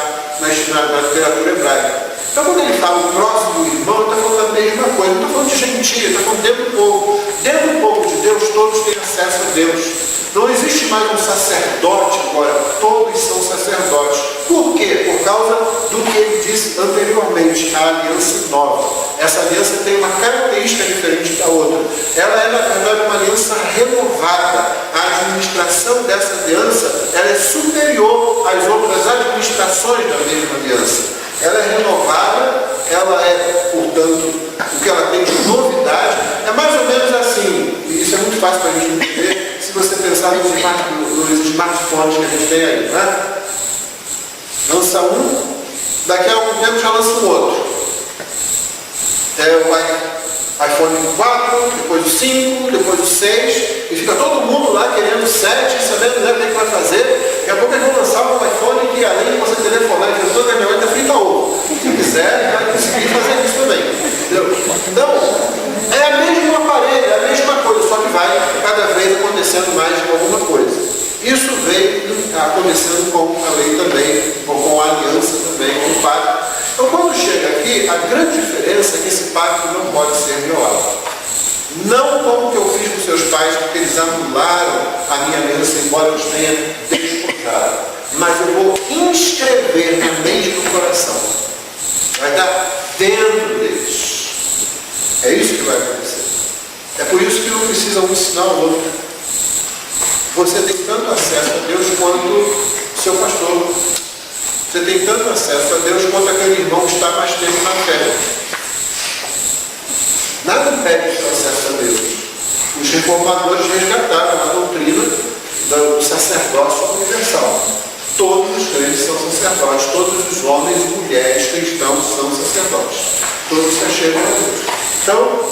na literatura hebraica. Então, quando ele fala o próximo irmão, ele está falando a mesma coisa. Não está falando de gentia, está falando dentro do povo. Dentro do povo de Deus, todos têm acesso a Deus. Não existe mais um sacerdote agora, todos são sacerdotes. Por quê? Por causa do que ele disse anteriormente, a aliança nova. Essa aliança tem uma característica diferente da outra. Ela é, na verdade, uma aliança renovada. A administração dessa aliança ela é superior às outras administrações da mesma aliança. Ela é renovada, ela é, portanto, o que ela tem de novidade. É mais ou menos assim, e isso é muito fácil para a gente entender, se você pensar nos smartphones que a gente tem aí, né? Lança um, daqui a algum tempo já lança um outro. É o iPhone 4, depois o 5, depois o 6, e fica todo mundo lá querendo o 7, sabendo o que vai fazer. Daqui a pouco eles vão lançar um iPhone que, além de você telefonar, ele toda a minha mãe frita ovo. Se quiser, vai conseguir fazer isso também. Entendeu? Então, é a mesma aparelho, é a mesma coisa, só que vai cada vez acontecendo mais de alguma coisa. Isso veio acontecendo com a lei também, com a aliança também, com o pacto. Então, quando chega aqui, a grande diferença é que esse pacto não pode ser violado. Não como que eu fiz com seus pais, porque eles anularam a minha aliança, embora eu os tenha desposado. Mas eu vou inscrever na mente do coração. Vai estar dentro deles. É isso que vai acontecer. É por isso que não precisa um ensinar o outro. Você tem tanto acesso a Deus quanto seu pastor. Você tem tanto acesso a Deus quanto aquele irmão que está mais tempo na fé. Nada impede o seu acesso a Deus. Os reformadores resgataram a doutrina do sacerdócio universal. Todos os crentes são sacerdotes, todos os homens e mulheres cristãos são sacerdotes. Todos se achegam a Deus. Então,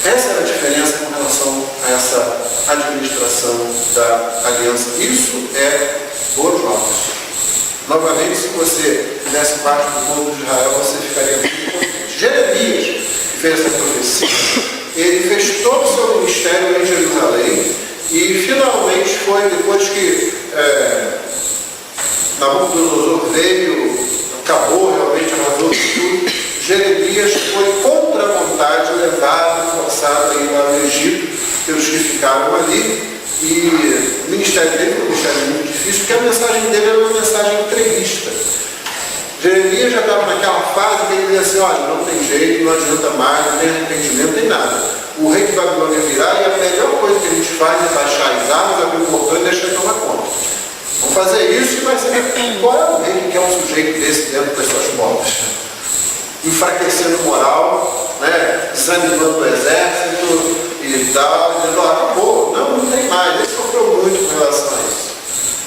essa é a diferença com relação a essa administração da aliança. Isso é boas novas. Novamente, se você fizesse parte do povo de Israel, você ficaria muito contente. Jeremias, que fez essa profecia, ele fez todo o seu ministério em Jerusalém e finalmente foi, depois que Nabucodonosor veio, acabou realmente, arrasou tudo, Jeremias foi contra a vontade, levado, forçado a ir para o Egito, pelos que ficaram ali, e o ministério dele foi um ministério muito difícil, porque a mensagem dele era uma mensagem entrevista. Jeremias já estava naquela fase que ele dizia assim, olha, não tem jeito, não adianta mais, não tem arrependimento, não tem nada. O rei de Babilônia virá e a melhor coisa que a gente faz é baixar as armas, abrir o portão e deixar ele tomar conta. Vamos fazer isso e vai ser qual é o rei que quer um sujeito desse dentro das suas portas? Enfraquecendo o moral, né? Desanimando o exército e tal, dizendo, acabou, não tem mais, ele sofreu muito com relação a isso.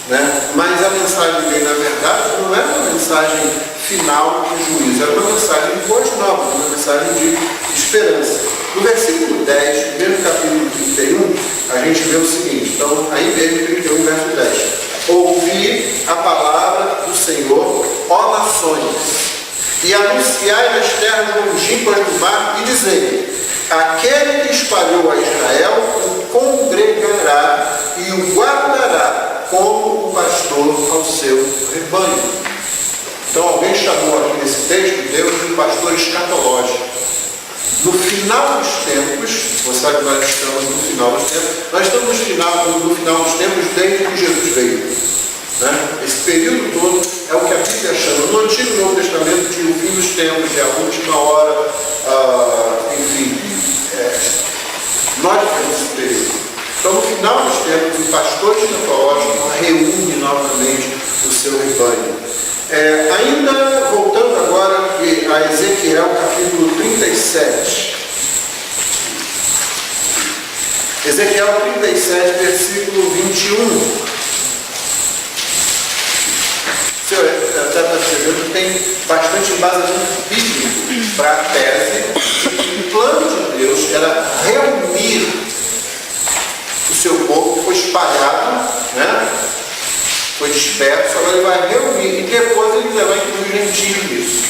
Né? Mas a mensagem dele, na verdade, não era uma mensagem final de juízo, era uma mensagem de boas novas, uma mensagem de esperança. No versículo 10, primeiro capítulo 31, a gente vê o seguinte, então, aí mesmo 31, verso 10. Ouvi a palavra do Senhor, ó nações, e anunciai nas terras longínquas do mar, e dizei, aquele que espalhou a Israel o congregará e o guardará como o pastor ao seu rebanho. Então alguém chamou aqui nesse texto Deus de pastor escatológico. No final dos tempos, você sabe que nós estamos no final dos tempos, nós estamos no final dos tempos desde que Jesus veio. Né? Esse período todo é o que a Bíblia chama, no Antigo e Novo Testamento, de o fim dos tempos, de a última hora, enfim, nós temos esse período. Então, no final dos tempos, o pastor escatológico reúne novamente o seu rebanho. Ainda voltando agora a Ezequiel, capítulo 37. Ezequiel 37, versículo 21. O senhor está percebendo que tem bastante embasamento bíblico para a tese que o plano de Deus era reunir o seu povo que foi espalhado, né? Foi disperso, agora ele vai reunir e depois ele vai incluir os gentios nisso.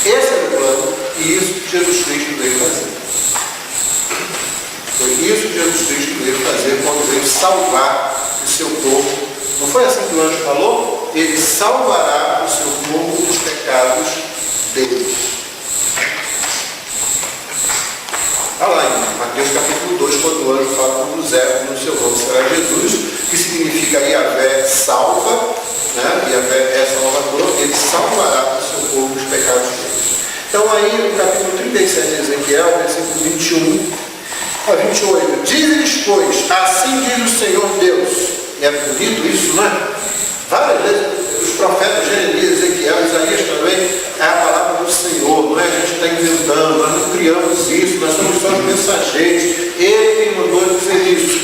Esse era o plano e isso que Jesus Cristo veio fazer. Foi isso que Jesus Cristo veio fazer quando veio salvar o seu povo. Não foi assim que o anjo falou? Ele salvará o seu povo dos pecados deles. Olha lá em Mateus capítulo 2, quando o anjo fala com José, no seu nome será Jesus, que significa Yahvé salva, né? Yahvé é salvador, ele salvará o seu povo dos pecados deles. Então aí no capítulo 37 de Ezequiel, versículo 21 a 28, diz-lhes, pois, assim diz o Senhor Deus. E é bonito isso, não é? Várias vezes os profetas Jeremias, Ezequiel, Isaías também, é a palavra do Senhor, não é? A gente está inventando, nós não criamos isso, nós somos só os mensageiros. Ele me mandou dizer isso.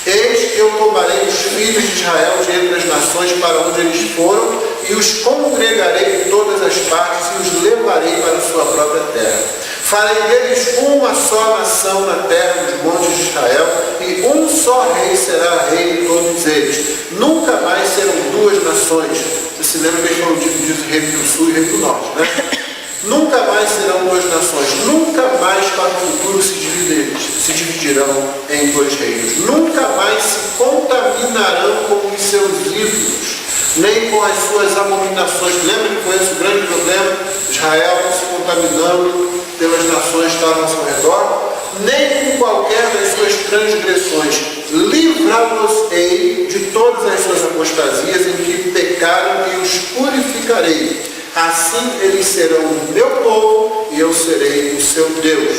Eis que eu tomarei os filhos de Israel de entre as nações para onde eles foram e os congregarei em todas as partes e os levarei para a sua própria terra. Farei deles uma só nação na terra dos montes de Israel e um só rei será rei de todos eles. Nunca mais serão duas nações. Você se lembra que eles foram divididos em reino do sul e reino do norte, né? Nunca mais serão duas nações. Nunca mais para o futuro se dividirão em dois reinos. Nunca mais se contaminarão com os seus ídolos, nem com as suas abominações. Lembra que foi esse o grande problema? Israel se contaminando pelas nações que estavam ao seu redor, nem com qualquer das suas transgressões. Livrá-los-ei de todas as suas apostasias em que pecaram e os purificarei. Assim eles serão o meu povo e eu serei o seu Deus.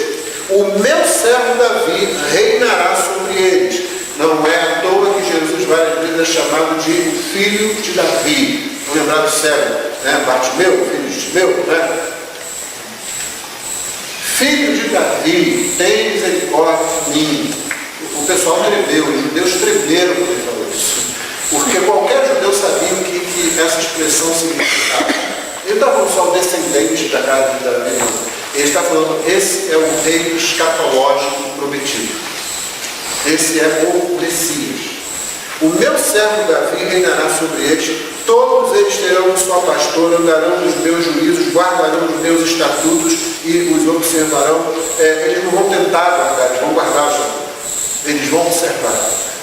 O meu servo Davi reinará sobre eles Não é à toa que Jesus várias vezes é chamado de filho de Davi. Vou lembrar do cego, né? Bartimeu, filho de Timeu, né? Filho de Davi, tem misericórdia de mim. O pessoal tremeu, os judeus tremeram quando ele falou isso. Porque qualquer judeu sabia o que essa expressão significava. Ele não estava só o descendente da casa de Davi, não. Ele está falando, esse é o rei escatológico prometido. Esse é o Messias. O meu servo Davi reinará sobre eles, todos eles terão sua pastora, andarão nos meus juízos, guardarão os meus estatutos e os observarão. Eles não vão tentar guardar, eles vão guardar já. Eles vão observar.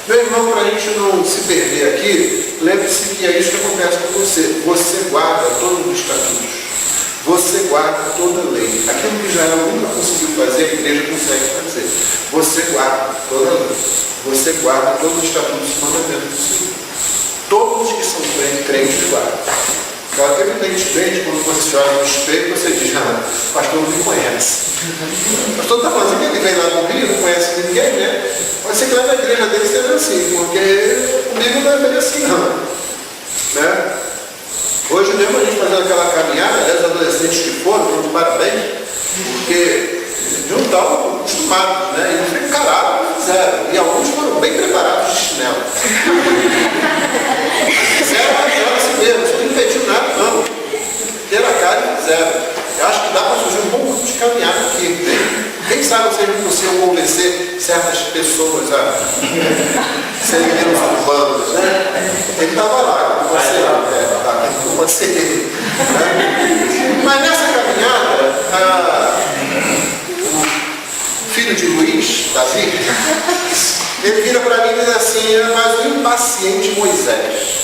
Meu irmão, para a gente não se perder aqui, lembre-se que é isso que acontece com você. Você guarda todos os estatutos. Você guarda toda a lei. Aquilo que Israel nunca conseguiu fazer, a igreja consegue fazer. Você guarda toda a lei. Você guarda todos os estatutos e mandamentos do Senhor. Todos que são crentes guardam. Agora, evidentemente, quando você olha no espelho, você diz, o pastor não me conhece. O pastor está fazendo que ele vem lá no Rio, não conhece ninguém, né? Pode ser que lá na igreja dele seja assim, porque comigo não é bem assim, não. Né? Hoje mesmo a gente fazendo aquela caminhada, os adolescentes que foram parabéns, porque não estavam acostumados, né? Eles não encararam o que fizeram. E alguns foram bem preparados de chinelo. Fizeram assim mesmo, isso não impediu nada, não. Deram a cara e fizeram. Eu acho que dá para surgir um bom grupo de caminhada aqui. Né? Quem sabe vocês não conseguem convencer certas pessoas a serem menos urbanos, né? Ele estava lá, não pode ser ele. Né? Mas nessa caminhada, o filho de Luiz, Davi, ele vira para mim e diz assim, mas o impaciente Moisés.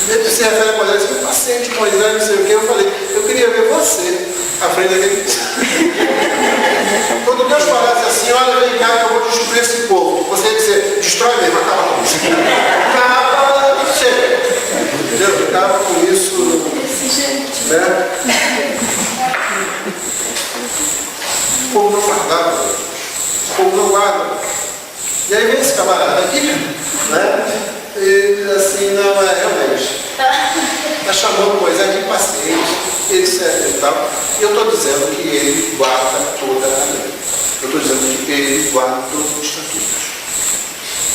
Ele se refere a Moisés, o impaciente Moisés, não sei o que, eu falei, eu queria ver você à frente daquele Quando Deus falasse assim, olha, vem cá que eu vou destruir esse povo, você ia dizer, destrói mesmo, acaba com isso. Acaba, chega. Entendeu? Acaba com isso. Né? O povo não guardava. O povo não guarda. E aí vem esse camarada aqui, né? E diz assim, não, realmente. Está chamando Moisés de impaciente, etc e tal. E eu estou dizendo que ele guarda toda a lei. Eu estou dizendo que ele guarda todos os estatutos.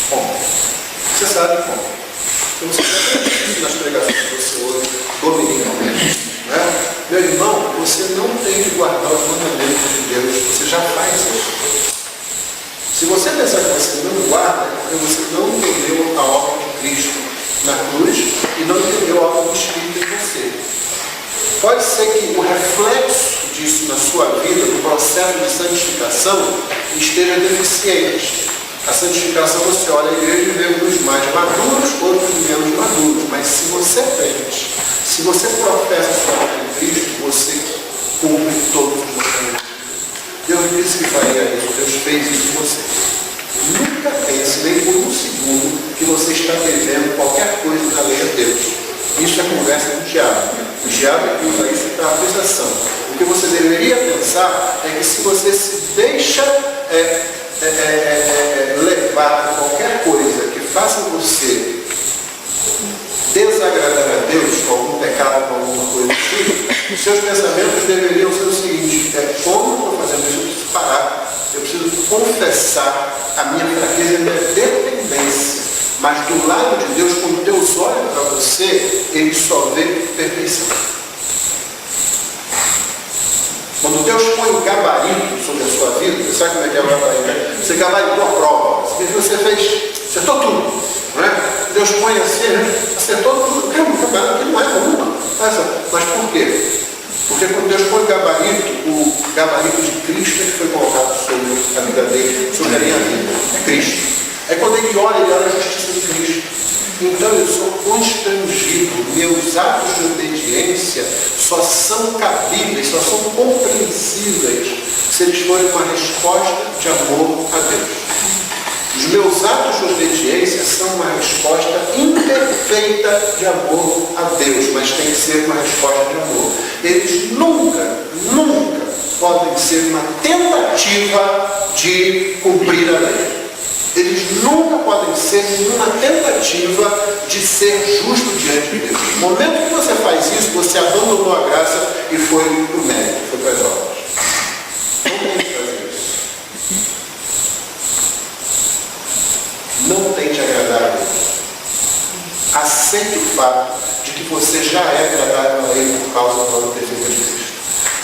Como? Você sabe como. Eu não sei se nas pregações que você ouve dominicalmente. Né? Meu irmão, você não tem que guardar os mandamentos de Deus. Você já faz isso. Se você pensar que você não guarda, é porque você não entendeu a obra de Cristo na cruz e não entendeu a obra do Espírito em você. Pode ser que o reflexo disso na sua vida, no processo de santificação, esteja deficiente. A santificação, você olha a igreja e vê uns mais maduros, outros menos maduros. Mas se você aprende, se você professa a sua fé em Cristo, você cumpre todos os mandamentos. Deus disse que faria isso, Deus fez isso em você. Nunca pense, nem por um segundo, que você está devendo qualquer coisa da lei a Deus. Isso é conversa do diabo. O diabo é que usa isso para acusação. O que você deveria pensar é que se você se deixa levar por qualquer coisa que faça você desagradar a Deus com algum pecado, com alguma coisa assim, os seus pensamentos deveriam ser o seguinte, como eu estou fazendo isso, eu preciso parar, eu preciso confessar a minha fraqueza e a minha dependência. Mas do lado de Deus, quando Deus olha para você, Ele só vê perfeição. Quando Deus põe um gabarito sobre a sua vida, você sabe como é que é o gabarito? Você gabaritou a prova, você acertou tudo. Não é? Deus põe assim, acertou tudo, um gabarito que não é comum. Mas por quê? Porque quando Deus põe o gabarito de Cristo que foi colocado sobre a vida dele, sobre a minha vida, é Cristo. É quando ele olha a justiça de Cristo. Então eu sou constrangido, meus atos de obediência só são cabíveis, só são compreensíveis se eles forem uma resposta de amor a Deus. Os meus atos de obediência são uma resposta imperfeita de amor a Deus, mas tem que ser uma resposta de amor. Eles nunca podem ser uma tentativa de cumprir a lei. Eles nunca podem ser nenhuma tentativa de ser justo diante de Deus. No momento que você faz isso, você abandonou a graça e foi para o mérito, foi para as obras. Não tente fazer isso. Não tente agradar a Deus. Aceite o fato de que você já é agradável a Ele por causa da obra perfeita de Cristo.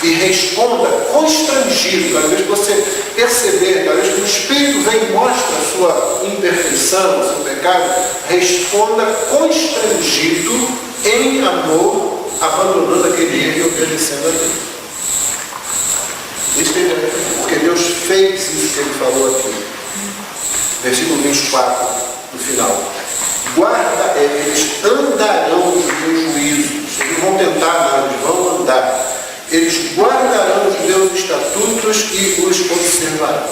E responda constrangido, cada vez que você perceber, cada vez que o Espírito vem e mostra a sua imperfeição, o seu pecado, responda constrangido em amor, abandonando aquele erro e obedecendo a Deus. Isso porque Deus fez isso que Ele falou aqui. Versículo 24, no final. Guarda, eles andarão nos meus juízos. Eles vão tentar, não, eles vão andar. Eles guardarão os meus estatutos e os observarão.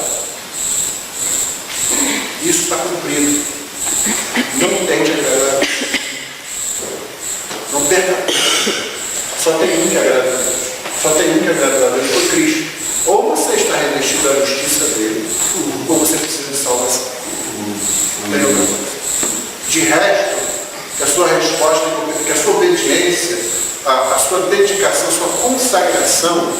Isso está cumprido. Não tente agradar a Deus. Não perca. Só tem um que agrada a Deus. Só tem um que agrada a Deus, foi Cristo. Ou você está revestido da justiça dele, ou você precisa de salvação. Não tem outra coisa. De resto, que a sua resposta, que a sua obediência, a sua dedicação, a sua consagração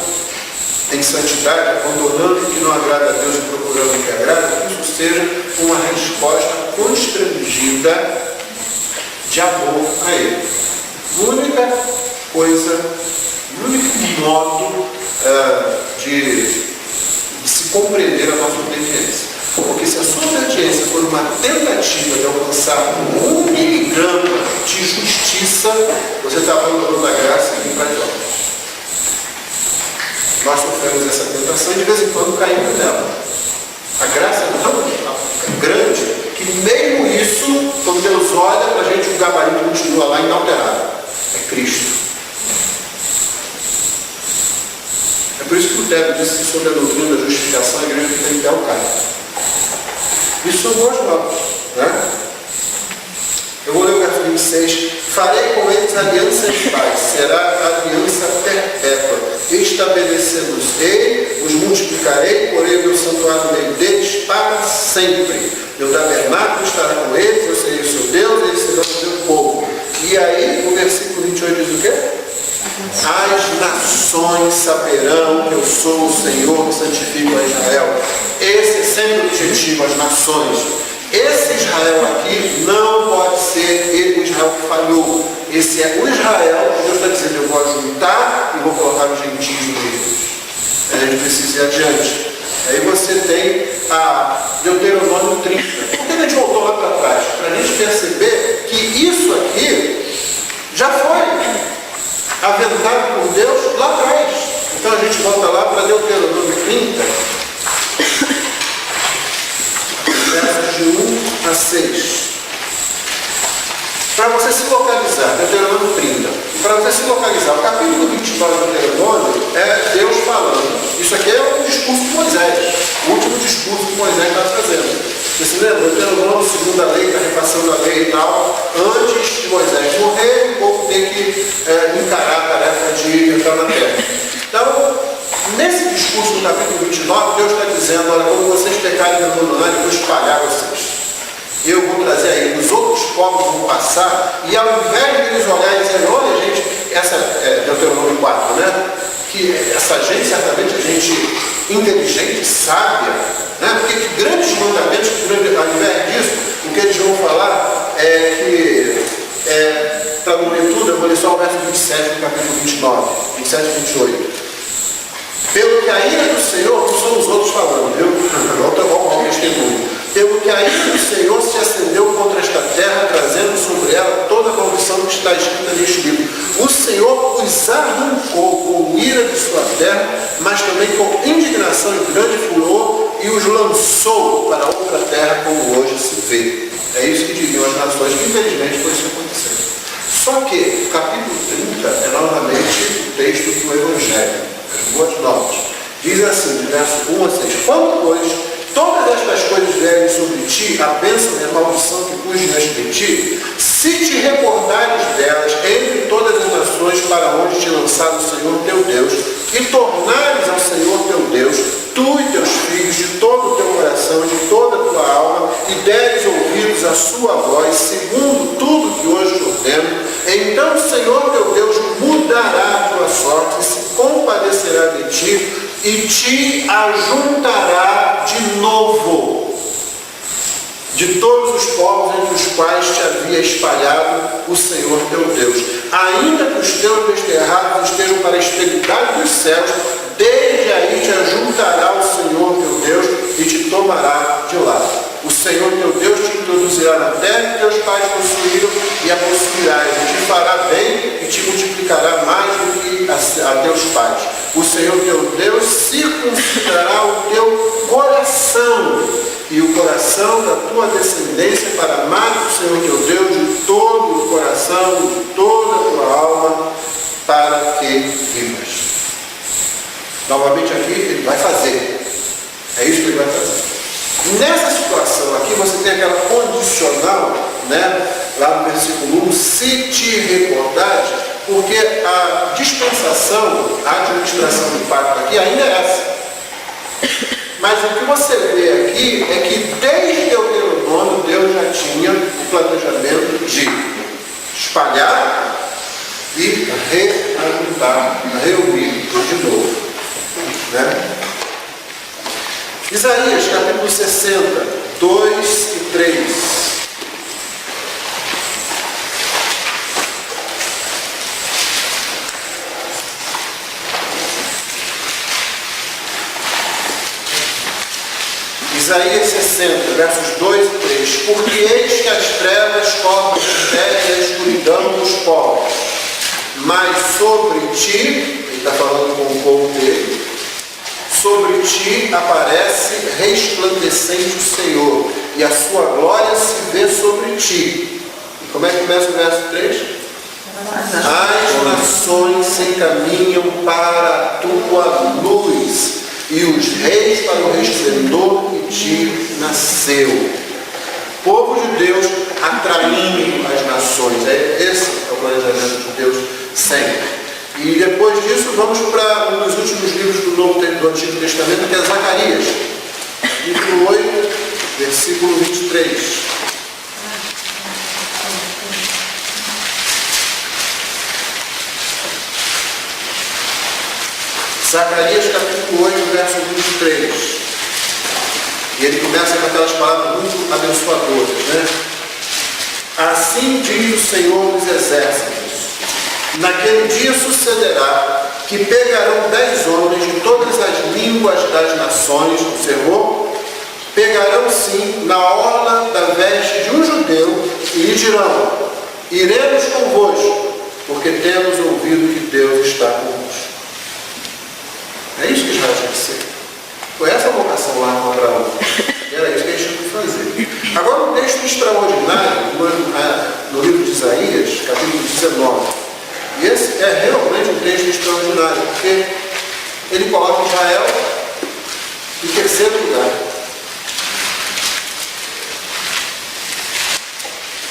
em santidade, abandonando o que não agrada a Deus e procurando o que agrada, que isso seja uma resposta constrangida de amor a Ele. A única coisa, o único modo de se compreender a nossa obediência. Porque se a sua obediência for uma tentativa de alcançar 1 miligrama de justiça, você está abandonando a graça e indo para as obras. Nós sofremos essa tentação e de vez em quando caímos nela. A graça é tão grande que mesmo isso, quando Deus olha para a gente, o gabarito continua lá inalterado. É Cristo. É por isso que o Lutero disse que sobre a doutrina da justificação a igreja tem que dar o cara. Isso são boas novas, né? Eu vou ler o versículo 26. Farei com eles aliança de paz, será aliança perpétua. Estabelecê-los-ei, os multiplicarei, porém o meu santuário no meio deles para sempre. Meu tabernáculo estará com eles, eu serei o seu Deus, eles serão o meu povo. E aí, o versículo 28 diz o quê? As nações saberão que eu sou o Senhor que santifico a Israel. Esse é sempre o objetivo, as nações. Esse Israel aqui não pode ser o Israel que falhou. Esse é o Israel que Deus está dizendo, eu vou juntar e vou colocar os gentios no meio. A gente precisa ir adiante. Aí você tem a Deuteronômio 30. Por que a gente voltou lá para trás? Para a gente perceber que isso aqui já foi aventado por Deus lá atrás. Então a gente volta lá para Deuteronômio 30, versos de 1 a 6. Para você se localizar, Deuteronômio 30. Para você se localizar, o capítulo 29 do Deuteronômio é Deus falando. Isso aqui é o discurso de Moisés, o último discurso que Moisés está fazendo. Você se lembra? Deuteronômio, segundo a lei, está repassando a lei e tal. Antes de Moisés morrer, o povo tem que encarar a tarefa de entrar na terra. Então, nesse discurso do capítulo 29, Deus está dizendo, olha, quando vocês pecarem e abandonarem, eu vou espalhar vocês. Eu vou trazer aí, os outros povos vão passar, e ao invés de eles olharem e dizerem, olha gente, essa é Deuteronômio 4, né? Que essa gente certamente é gente inteligente, sábia, né? Porque grandes mandamentos, ao invés disso, o que eles vão falar é que, para não ler tudo, eu vou ler só o verso 27 do capítulo 29, 27 e 28. Pelo que a ira do Senhor, não são os outros falando, viu? Volta ao testemunho. Pelo que a ira do Senhor se acendeu contra esta terra, trazendo sobre ela toda a maldição que está escrita neste livro. O Senhor os arrancou com ira de sua terra, mas também com indignação e grande furor, e os lançou para outra terra, como hoje se vê. É isso que diriam as nações, que infelizmente foi isso acontecendo. Só que o capítulo 30 é novamente o texto do Evangelho, as boas novas. Diz assim, de verso 1 a 6, quando, pois, todas estas coisas vierem sobre ti, a bênção e a maldição que pus diante de ti, se te recordares delas entre todas as nações para onde te lançar o Senhor teu Deus, e tornares ao Senhor teu Deus, tu e teus filhos, de todo o teu coração, de toda a tua alma, e a sua voz, segundo tudo que hoje te ordeno, então o Senhor teu Deus mudará a tua sorte, e se compadecerá de ti, e te ajuntará de novo de todos os povos entre os quais te havia espalhado o Senhor teu Deus. Ainda que os teus desterrados estejam para a extremidade dos céus, desde aí te ajuntará o Senhor teu Deus e te tomará de lá. O Senhor teu Deus te introduzirá na terra que teus pais possuíram, e a possuirás, e te fará bem e te multiplicará mais do que a teus pais. O Senhor teu Deus circuncidará o teu coração e o coração da tua descendência, para amar o Senhor teu Deus de todo o coração, de toda a tua alma, para que vivas. Novamente aqui, ele vai fazer. É isso que ele vai fazer. Nessa situação aqui, você tem aquela condicional, né? Lá no versículo 1, se te recordares, porque a dispensação, a administração do pacto aqui ainda é essa. Mas o que você vê aqui é que desde Deuteronômio Deus já tinha o planejamento de espalhar e reajuntar, reunir de novo. Né? Isaías capítulo 60, 2 e 3. Isaías 60, versos 2 e 3. Porque eis que as trevas cobrem a terra e a escuridão dos povos, mas sobre ti, ele está falando com o povo dele, sobre ti aparece resplandecente o Senhor, e a sua glória se vê sobre ti. E como é que começa o verso 3? As nações se encaminham para a tua luz, e os reis para o resplendor que te nasceu. Povo de Deus atraindo as nações. Esse é o planejamento de Deus sempre. E depois disso vamos para um dos últimos livros do Antigo Testamento, que é Zacarias, capítulo 8, versículo 23. Zacarias capítulo 8, verso 23. E ele começa com aquelas palavras muito abençoadoras, né? Assim diz o Senhor dos Exércitos: naquele dia sucederá que pegarão 10 homens de todas as línguas das nações, observou? Pegarão sim na orla da veste de um judeu e lhe dirão: iremos convosco, porque temos ouvido que Deus está convosco. É isso que Israel tinha que ser. Foi essa a vocação lá com Abraão. Era isso que eles tinham que fazer. Agora um texto extraordinário no livro de Isaías, capítulo 19. E esse é realmente um texto extraordinário, porque ele coloca Israel em terceiro lugar.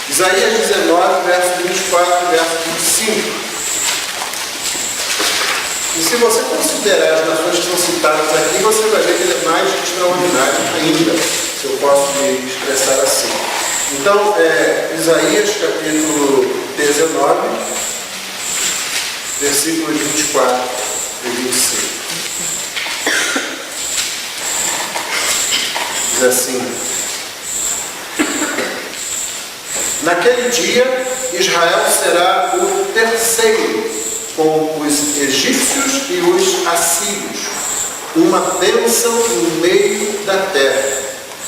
Isaías 19, verso 24 e verso 25. E se você considerar as nações que são citadas aqui, você vai ver que ele é mais extraordinário ainda, se eu posso me expressar assim. Então, Isaías capítulo 19, versículos 24 e 25. Diz assim: naquele dia, Israel será o terceiro com os egípcios e os assírios, uma bênção no meio da terra,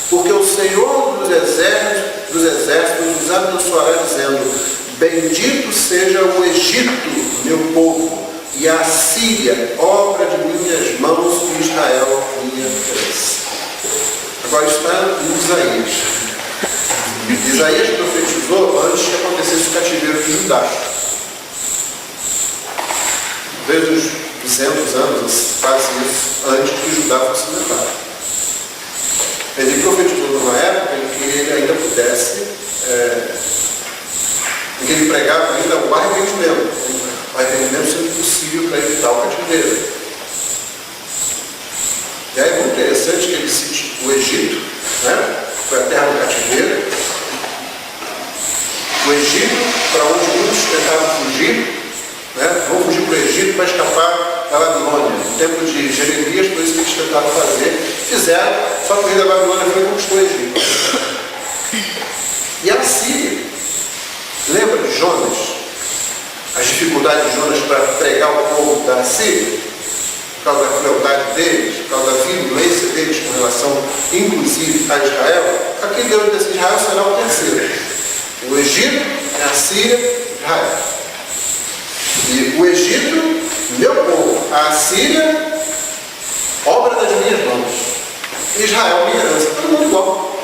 porque o Senhor dos exércitos os abençoará, dizendo: bendito seja o Egito, meu povo, e a Síria, obra de minhas mãos, e Israel, minha herança. Agora está em Isaías. Isaías profetizou antes que acontecesse o cativeiro de Judá. Desde os 200 anos, quase isso, antes que Judá fosse levado. Ele profetizou numa época em que ele ainda pudesse, em que ele pregava ainda o arrependimento sendo possível para evitar o cativeiro. E aí é muito interessante que ele cite o Egito, né? Foi a terra do cativeiro, Egito para escapar da Babilônia. No tempo de Jeremias, foi isso que eles tentaram fazer. Fizeram, só que o rei da Babilônia foi e conquistou o Egito. E a Síria, lembra de Jonas? As dificuldades de Jonas para pregar o povo da Síria? Por causa da crueldade deles, por causa da violência deles com relação, inclusive, a Israel. Aqui Deus disse: Israel será o terceiro. O Egito, a Síria, Israel. E o Egito, meu povo. A Síria, obra das minhas mãos. Israel, minha herança. Todo mundo igual.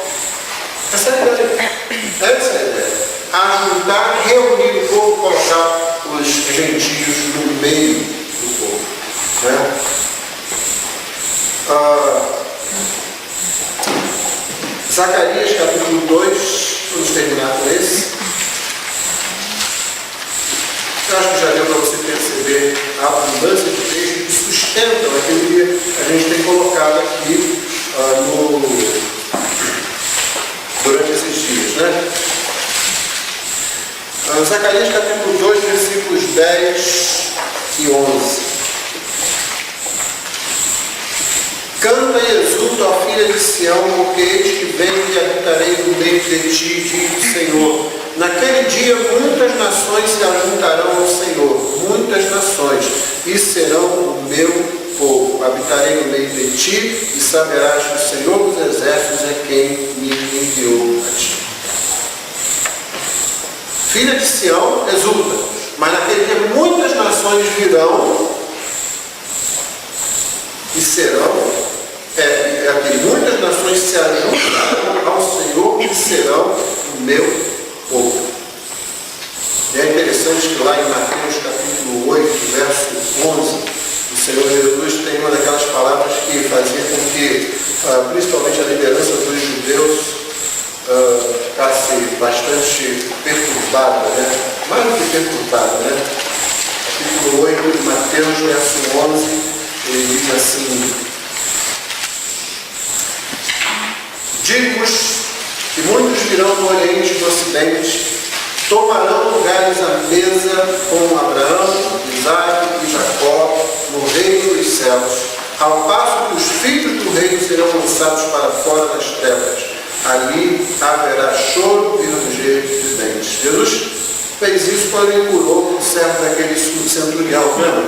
Essa é a ideia. Essa é a ideia. Ajudar, reunir o povo, colocar os gentios no meio do povo. Né? Zacarias capítulo 2, vamos terminar com esse. Eu acho que já deu para você perceber a abundância de textos que sustentam aquilo que a gente tem colocado aqui durante esses dias. Né? Zacarias capítulo 2, versículos 10 e 11. Canta e exulta, ó filha de Sião, porque eis que venho e habitarei no meio de ti, diz o Senhor. Naquele dia muitas nações se ajuntarão ao Senhor, muitas nações, e serão o meu povo. Habitarei no meio de ti, e saberás que o Senhor dos Exércitos é quem me enviou a ti. Filha de Sião, exulta, mas naquele dia muitas nações virão e serão, muitas nações se ajuntarão ao Senhor e serão o meu povo. E é interessante que lá em Mateus capítulo 8, verso 11, o Senhor Jesus tem uma daquelas palavras que fazia com que, principalmente a liderança dos judeus, ficasse bastante perturbada, né? Mais do que perturbada, né? Capítulo 8 de Mateus, verso 11, ele diz assim: digo-vos que muitos virão do Oriente e do Ocidente, tomarão lugares à mesa com Abraão, Isaque e Jacó no reino dos céus, ao passo que os filhos do reino serão lançados para fora das trevas. Ali haverá choro e ranger de dentes. Jesus fez isso quando ele curou o servo daquele centurião, lembra?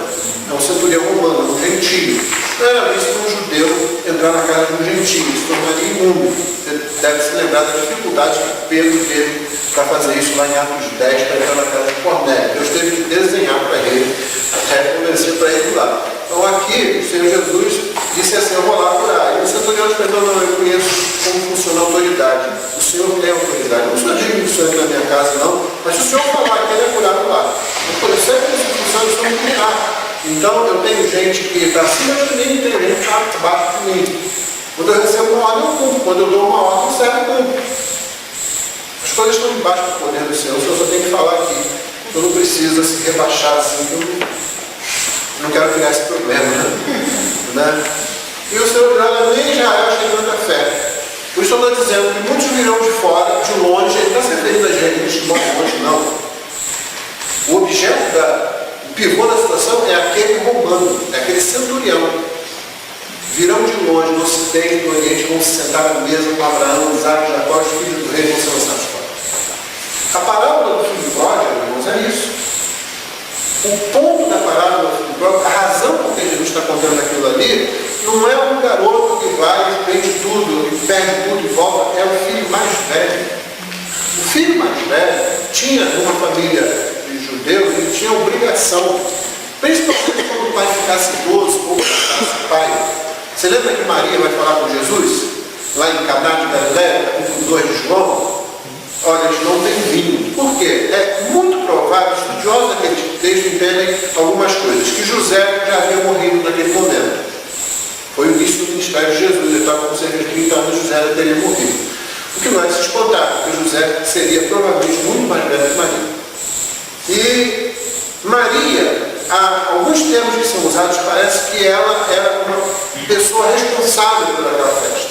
É um centurião romano, um gentio. Não era visto para um judeu entrar na casa de um gentio, se tornaria imundo. Você deve se lembrar da dificuldade que Pedro teve para fazer isso lá em Atos 10, para entrar na casa de Cornélio. Deus teve que desenhar para ele, até convencer para ele lá. Então aqui, o Senhor Jesus disse assim: eu vou lá curar. E o centurião perguntou: não, eu conheço como funciona a autoridade. O Senhor tem autoridade. Eu não sou digno do Senhor entrar na minha casa, não. Mas se o Senhor falar que ele é curado lá, eu por sempre essa função do Senhor me curar. Então eu tenho gente que está acima de mim e tem gente que está abaixo de mim. Quando eu recebo uma ordem, eu cumpro. Quando eu dou uma ordem, o servo cumpre. As coisas estão debaixo do poder do Senhor. O Senhor só tem que falar aqui. Eu não precisa se rebaixar assim. Eu não quero criar esse problema. Né? E o Senhor dirá: nem Israel tem tanta fé. Por isso eu estou dizendo que muitos virão de fora, de longe. Ele não está se referindo a israelitas que moram longe, não. O objeto o pivô da situação é aquele romano, é aquele centurião. Virão de longe, do ocidente, do oriente, vão se sentar à mesa com Abraão, Isaque, Jacó, os filhos do rei, vão ser lançados fora. A parábola do filho pródigo, irmãos, é isso. O ponto da parábola do filho pródigo, a razão por que Jesus está contando aquilo ali, não é um garoto que vai, vende tudo, e perde tudo e volta, é o filho mais velho. O filho mais velho tinha uma família de judeus, ele tinha obrigação, principalmente quando o pai ficasse idoso ou ficasse pai. Você lembra que Maria vai falar com Jesus? Lá em Caná de Galileia, capítulo 2 de João? Olha, eles não têm vinho. Por quê? É muito provável, estudiosos daquele texto entendem algumas coisas, que José já havia morrido naquele momento. Foi o início do ministério de Jesus, ele estava com cerca de 30 anos, José já teria morrido. O que não é de se espantar, porque José seria provavelmente muito mais velho que Maria. E Maria, alguns termos que são usados, parece que ela era uma pessoa responsável por aquela festa.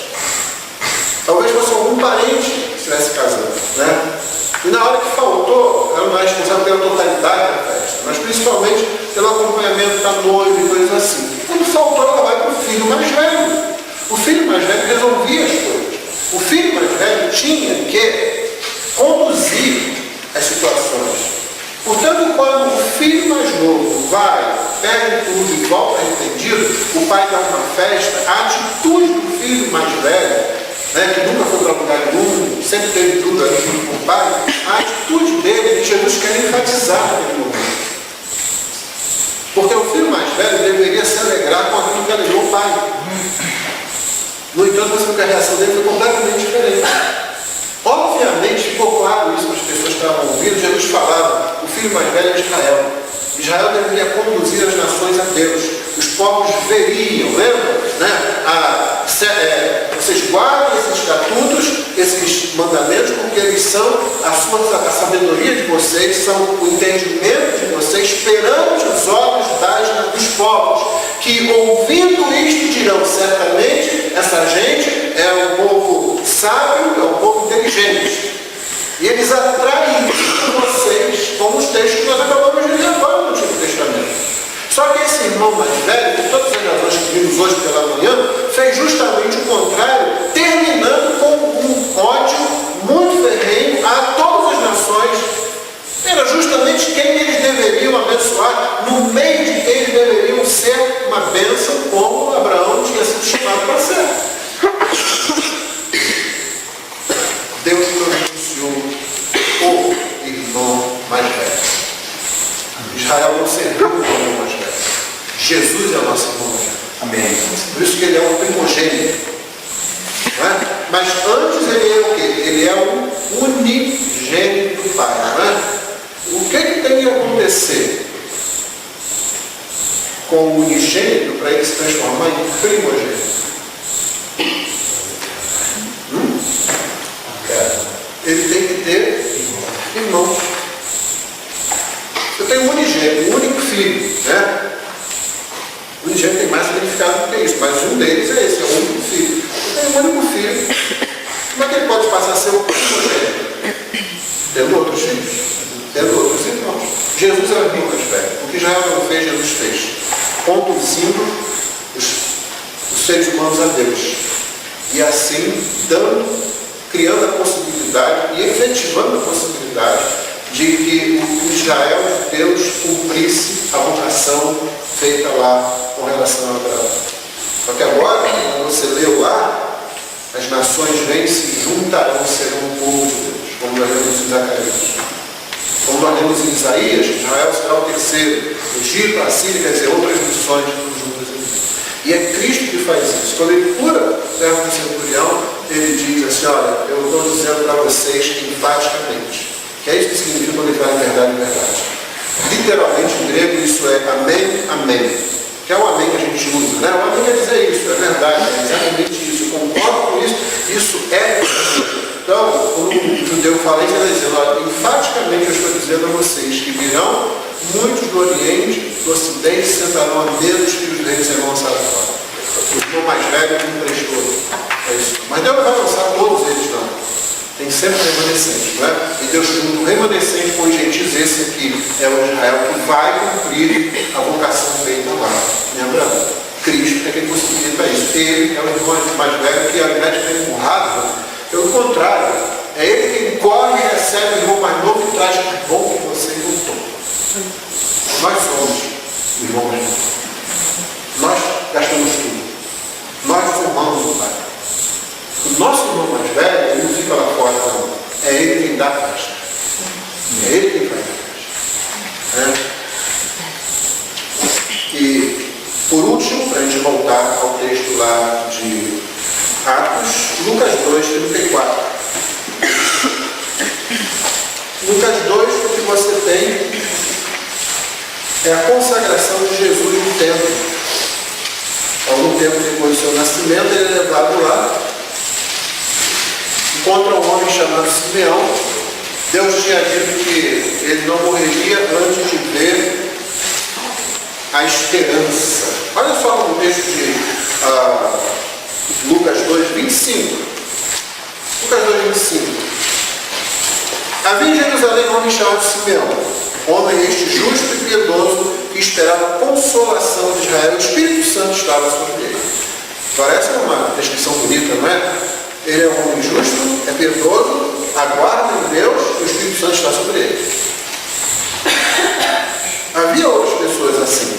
Talvez fosse algum parente que estivesse casando, né? E na hora que faltou, ela não é responsável pela totalidade da festa, mas principalmente pelo acompanhamento da noiva e coisas assim. Quando faltou, ela vai para o filho mais velho. O filho mais velho resolvia as coisas. O filho mais velho tinha que conduzir as situações. Portanto, quando o filho mais novo vai, pega tudo e volta arrependido, o pai dá uma festa, a atitude do filho mais velho, né, que nunca foi para lugar nenhum, sempre teve tudo ali junto com o pai, a atitude dele, Jesus quer enfatizar naquele momento. Porque o filho mais velho deveria se alegrar com aquilo que alegrou o pai. No entanto, você vê que a reação dele foi completamente diferente. Obviamente, ficou claro isso para as pessoas que estavam ouvindo. Jesus falava, o filho mais velho é Israel. Israel deveria conduzir as nações a Deus. Os povos veriam, lembra? Né? Vocês guardem esses estatutos, esses mandamentos, porque eles são a sabedoria de vocês, são o entendimento de vocês perante os olhos dos povos, que ouvindo isto dirão, certamente, essa gente é um povo sábio, é um povo inteligente. E eles atraem vocês, como os textos que nós acabamos de ler agora no Antigo Testamento. Só que esse irmão mais velho, por todas as razões que vimos hoje pela manhã, fez justamente o contrário, terminando com um ódio muito ferrenho a todas as nações. Era justamente quem eles deveriam abençoar, no meio de quem eles deveriam ser uma bênção, como Abraão tinha sido chamado para ser. Deus pronunciou o irmão mais velho. Israel não serviu o irmão mais velho. Jesus é o nosso irmão mais velho. Amém. Por isso que ele é o primogênito. Não é? Mas antes ele é o quê? Ele é o unigênito do Pai. Não é? O que tem que acontecer com o unigênito para ele se transformar em primogênito? Ele tem que ter irmãos. Você tem um unigênito, um único filho, né? O unigênito tem mais significado do que isso, mas um deles é esse, é o único filho. Você tem um único filho, como é que ele pode passar a ser o primogênito? Tendo outros filhos, tendo outros irmãos. Jesus é o irmão mais velho. O que Israel não fez, Jesus fez. Conduzindo os seres humanos a Deus. E assim, criando a possibilidade e efetivando a possibilidade de que o Israel de Deus cumprisse a vocação feita lá com relação a Abraão. Só que agora, como você leu lá, as nações vêm se juntarão, serão um povo de Deus, como nós lemos em Zacarias. Como nós lemos em Isaías, Israel será o terceiro, o Egito, a Síria, quer dizer, outras nações juntas em Deus. E é Cristo que faz isso. Quando ele cura o servo do centurião, ele diz assim, olha, eu estou dizendo para vocês enfaticamente, que é isso que significa quando ele fala verdade, verdade. Literalmente em grego isso é amém, amém. Que é o amém que a gente usa, né? O amém quer dizer isso, é verdade, é exatamente isso. Eu concordo com isso, isso é. Então, quando o judeu fala isso, ele está dizendo, olha, enfaticamente eu estou dizendo a vocês que virão muitos do Oriente, do Ocidente, sentarão a menos que os reis serão lançados fora. O irmão mais velho não prestou. É isso. Mas Deus não vai lançar todos eles, não. Tem sempre remanescente, não é? E Deus tem um remanescente com os gentios, esse aqui é o Israel que vai cumprir a vocação feita lá. Lembrando, Cristo é quem possibilita isso. Ele é o irmão mais velho que, ao invés de ter empurrado, pelo contrário, é ele quem corre e recebe o irmão mais novo e traz que bom que você lutou. Nós somos o irmão mais novo. Nós gastamos tudo. Nós formamos o Pai. O nosso irmão mais velho, ele não fica lá fora, não. É ele quem dá a festa. É ele quem faz a festa. E, por último, para a gente voltar ao texto lá de Atos, Lucas 2, 34. Lucas 2, o que você tem é a consagração de Jesus no templo. Algum tempo depois do seu nascimento, ele é levado lá, encontra um homem chamado Simeão. Deus tinha dito que ele não morreria antes de ver a esperança. Olha só no texto de Lucas 2, 25. Lucas 2, 25. Havia em Jerusalém um homem chamado Simeão, homem este justo e piedoso, que e esperava a consolação de Israel. O Espírito Santo estava sobre ele. Parece uma descrição bonita, não é? Ele é um homem justo, é piedoso, aguarda em Deus e o Espírito Santo está sobre ele. Havia outras pessoas assim.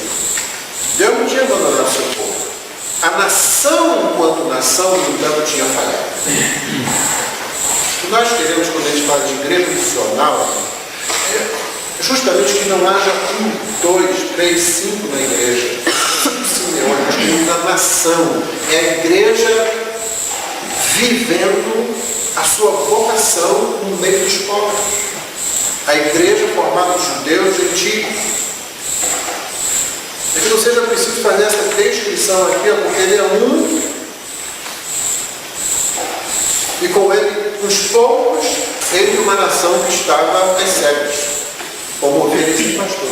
Deus não tinha abandonado o seu povo. A nação, enquanto nação, no entanto, tinha falhado. O que nós queremos, quando a gente fala de igreja missional, é justamente que não haja 1, 2, 3, 5 na igreja. Simeone, nós queremos a nação. É a igreja vivendo a sua vocação no meio dos povos. A igreja formada de judeus e gentios. É que não seja preciso fazer essa descrição aqui, porque ele é um, e com ele, os poucos, ele uma nação que estava às cegas, como ovelhas e pastor.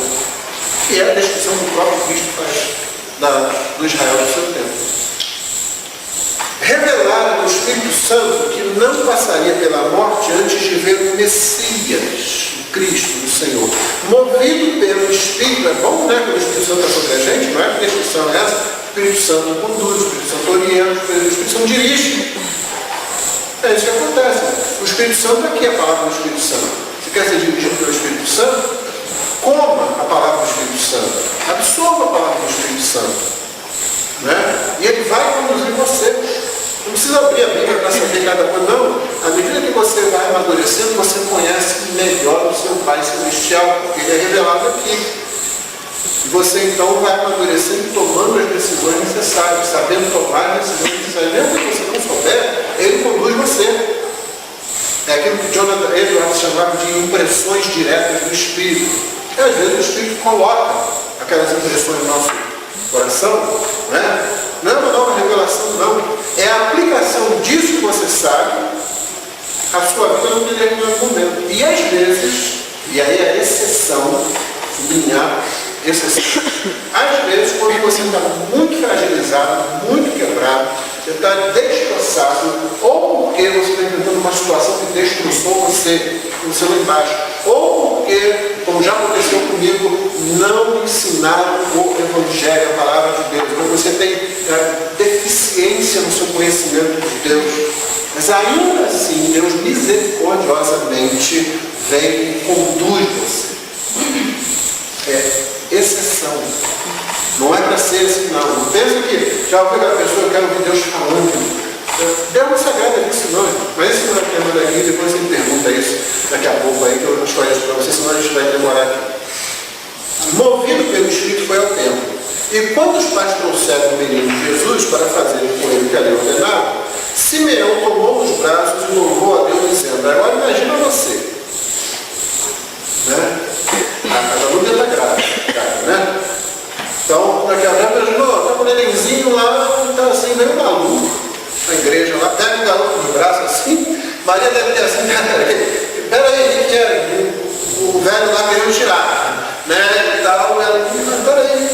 E é a descrição que o próprio Cristo faz do Israel do seu tempo. Revelaram no Espírito Santo que não passaria pela morte antes de ver o Messias, o Cristo, o Senhor. Movido pelo Espírito, é bom, né? Quando o Espírito Santo está sobre a gente, não é? Que descrição é essa? O Espírito Santo conduz, o Espírito Santo orienta, o Espírito Santo dirige. É isso que acontece. O Espírito Santo aqui é a palavra do Espírito Santo. Você quer ser dirigido pelo Espírito Santo? Coma a palavra do Espírito Santo. Absorva a palavra do Espírito Santo. Né? E ele vai conduzir você. Não precisa abrir a Bíblia para saber cada coisa, não. À medida que você vai amadurecendo, você conhece melhor o seu Pai Celestial, porque ele é revelado aqui. E você então vai amadurecendo e tomando as decisões necessárias, sabendo tomar as decisões necessárias. Mesmo que você não souber, ele conduz você. É aquilo que Jonathan Edwards chamava de impressões diretas do Espírito. E às vezes o Espírito coloca aquelas impressões no nosso coração, né? Não é uma nova revelação, não. É a aplicação disso que você sabe a sua vida num determinado momento. E às vezes, e aí a exceção, sublinhar, exceção. Às vezes, quando você está muito fragilizado, muito quebrado, você está destroçado, ou porque você está enfrentando uma situação que destroçou você lá embaixo, ou porque, como já aconteceu comigo, não ensinaram o Evangelho, a palavra de Deus. Então você tem deficiência no seu conhecimento de Deus. Mas ainda assim, Deus misericordiosamente vem e conduz você. É exceção. Não é para ser assim, não. Não pensa que já ouviu aquela pessoa, eu quero ouvir Deus falando. Deus não se agrada disso, não. Mas isso não é tema daqui, depois ele pergunta isso daqui a pouco aí, que eu não escolho isso para você, senão a gente vai demorar aqui. Movido pelo Espírito foi ao templo. E quando os pais trouxeram o menino Jesus para fazer com ele o que ali ordenava, Simeão tomou nos braços e louvou a Deus dizendo: agora imagina você, né? A Lúcia está grávida, né? Então, naquela época, está com o nenenzinho lá, está assim, meio maluco, na igreja lá, pega o garoto nos braços assim, Maria deve ter assim, peraí, que é o velho lá querendo tirar, né? E tal, ela, peraí,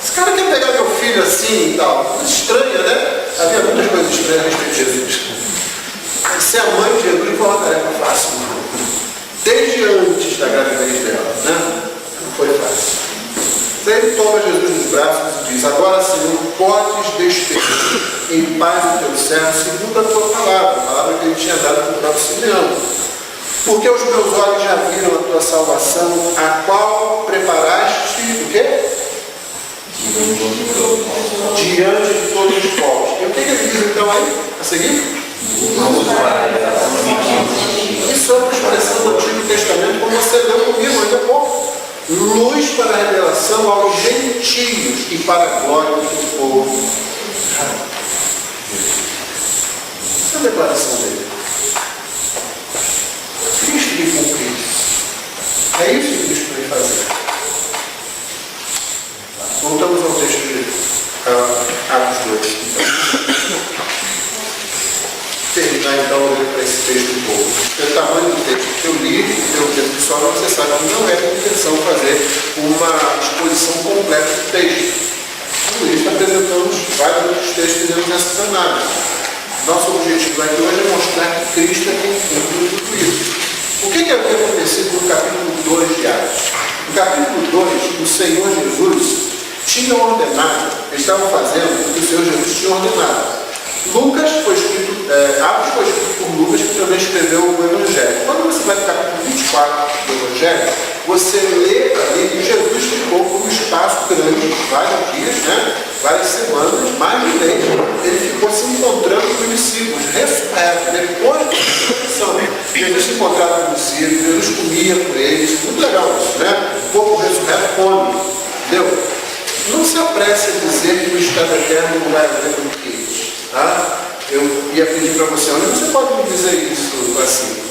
esse cara quer pegar meu filho assim e tal, coisa estranha, né? Havia muitas coisas estranhas a respeito de Jesus. Ser a mãe de Jesus foi uma tarefa fácil, desde antes da gravidez dela, né? Não foi fácil. Daí ele toma Jesus nos braços e diz: agora, Senhor, podes despedir em paz o teu servo, segundo a tua palavra, a palavra que ele tinha dado para o próprio Simeão. Porque os meus olhos já viram a tua salvação, a qual preparaste, o quê? Diante de todos os povos. E o que ele diz então aí? A seguir? Isso é uma expressão do Antigo Testamento, como você leu comigo ainda há pouco. Luz para a revelação aos gentios e para a glória do povo. Essa é a declaração dele. Cristo lhe cumpriu. É isso que Cristo veio fazer. Voltamos ao texto de Atos 2. Terminar então para esse texto um pouco. Pelo tamanho do texto que eu li, pelo tempo que sobra, você sabe que não é a intenção fazer uma exposição completa do texto. Por isso apresentamos vários outros textos dentro dessa análise. Nosso objetivo aqui hoje é mostrar que Cristo é quem cumpre tudo isso. O que havia acontecido no capítulo 2 de Atos? No capítulo 2, Senhor Jesus tinha ordenado, eles estavam fazendo o que o Senhor Jesus tinha ordenado. Lucas foi escrito, Atos foi escrito por Lucas, que também escreveu o Evangelho. Quando você vai no capítulo 24 do Evangelho, você lê ali que Jesus ficou por um espaço grande, vários dias, várias semanas, mais de um mês. Ele ficou se encontrando com os discípulos, ressurreto, depois da ressurreição. Jesus se encontrava com os discípulos, Jesus comia com eles, muito legal isso, O corpo ressurreto come, entendeu? Não se apresse a dizer que o estado eterno não vai haver conquistas. Eu ia pedir para você, onde você pode me dizer isso assim?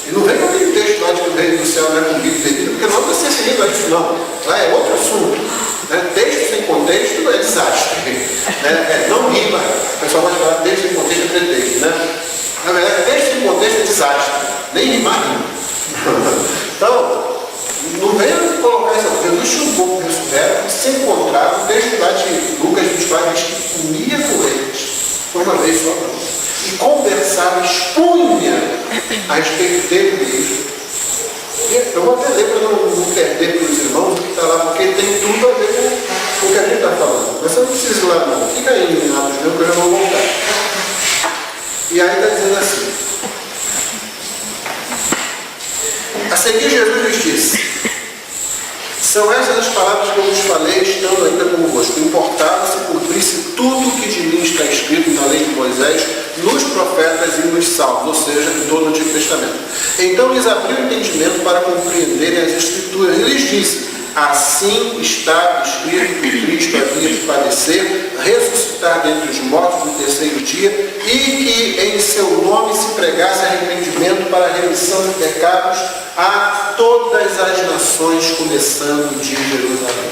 E não vem com aquele texto lá de que o reino do céu não é comigo pedido, porque não precisa ser seguido aqui, não. Lá é outro assunto. Texto sem contexto é desastre. Não rima. O pessoal vai falar texto sem contexto é pretexto. Na verdade, texto sem contexto é desastre. Nem rimar rima. Então, não venha colocar isso. Jesus tinha um corpo ressurreto, se encontrava, o texto lá de Lucas 24 diz que comia com eles, foi uma vez só, e conversava, expunha a respeito dele mesmo. Eu vou até ler para não perder para os irmãos o que está lá, porque tem tudo a ver com o que a gente está falando. Mas você não precisa ir lá não, fica aí em Atos mesmo que eu já vou voltar. E aí está dizendo assim: a seguir Jesus lhes disse: são essas as palavras que eu vos falei, estando ainda convosco. Importava se cumprisse tudo o que de mim está escrito na lei de Moisés, nos profetas e nos salmos, ou seja, em todo o Antigo Testamento. Então lhes abriu o entendimento para compreenderem as Escrituras. E lhes disse: assim está escrito que Cristo havia de padecer, ressuscitar dentre os mortos no terceiro dia, e que em seu nome se pregasse arrependimento para a remissão de pecados a todas as nações, começando de Jerusalém.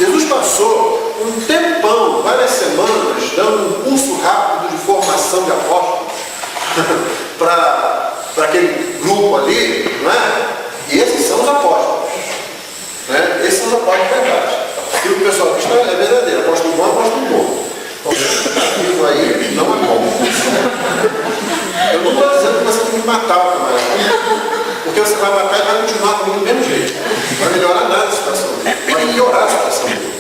Jesus passou um tempão, várias semanas, dando um curso rápido de formação de apóstolos para aquele grupo ali, não é? E esses são os apóstolos. Esses são os apóstolos de verdade. E o pessoal diz: não, é verdadeiro, apóstolo bom, apóstolo bom. Isso aí não é bom. Eu não estou dizendo que você tem que matar o camarada, porque você vai matar e vai continuar comigo do mesmo jeito. Não vai melhorar nada a situação dele, vai piorar a situação dele.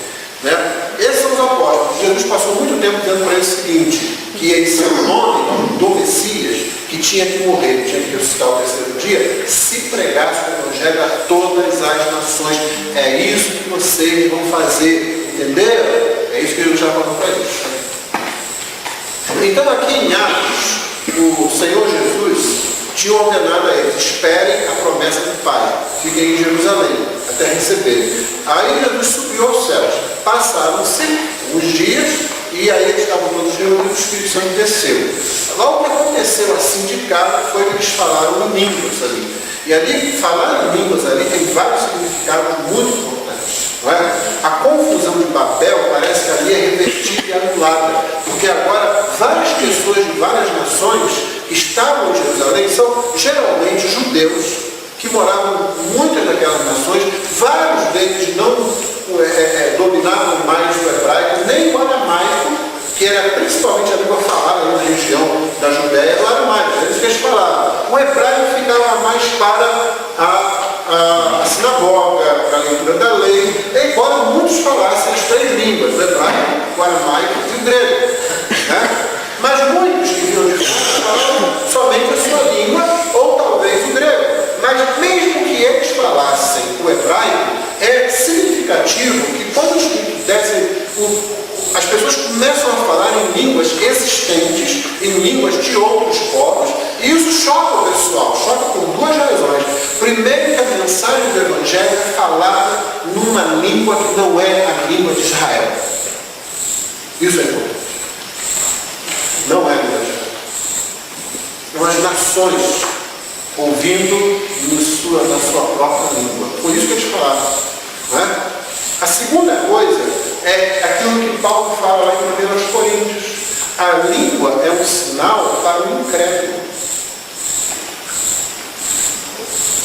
Esses são os apóstolos. Jesus passou muito tempo dizendo para eles o seguinte: que em seu nome do Messias, que tinha que morrer, tinha que ressuscitar o terceiro dia, se pregasse o Evangelho a todas as nações. É isso que vocês vão fazer, entenderam? É isso que Jesus já falou para eles. Então aqui em Atos, o Senhor Jesus tinha ordenado a eles: esperem a promessa do Pai, fiquem em Jerusalém até receber. Aí Jesus subiu aos céus. Passaram-se uns dias e aí eles estavam todos reunidos, o Espírito Santo desceu. Logo que aconteceu assim de cara foi que eles falaram em línguas ali. E ali, falar em línguas ali tem vários significados muito importantes. Não é? A confusão de Babel parece que ali é revertida e anulada, porque agora várias pessoas de várias nações que estavam em Jerusalém são geralmente judeus que moravam em muitas daquelas nações. Vários deles não dominavam mais o hebraico, nem o aramaico, que era principalmente a língua falada na região da Judéia, o aramaico, é isso que eles falavam. O hebraico ficava mais para a sinagoga, para a leitura da lei, embora muitos falassem as três línguas, o hebraico, o aramaico e o grego. Mas muitos que vinham de fora falavam somente a sua língua, ou talvez o grego. Mas mesmo que eles falassem o hebraico, é significativo que quando os Espíritos descem, as pessoas começam a falar em línguas existentes, em línguas de outros povos, e isso choca o pessoal, choca por duas razões. Primeiro, que a mensagem do Evangelho é falada numa língua que não é a língua de Israel. Isso é importante. Não é a língua de Israel. São as nações ouvindo na sua própria língua. Por isso que eles falaram. Não é? A segunda coisa é aquilo que Paulo fala lá em 1 Coríntios. A língua é um sinal para o incrédulo.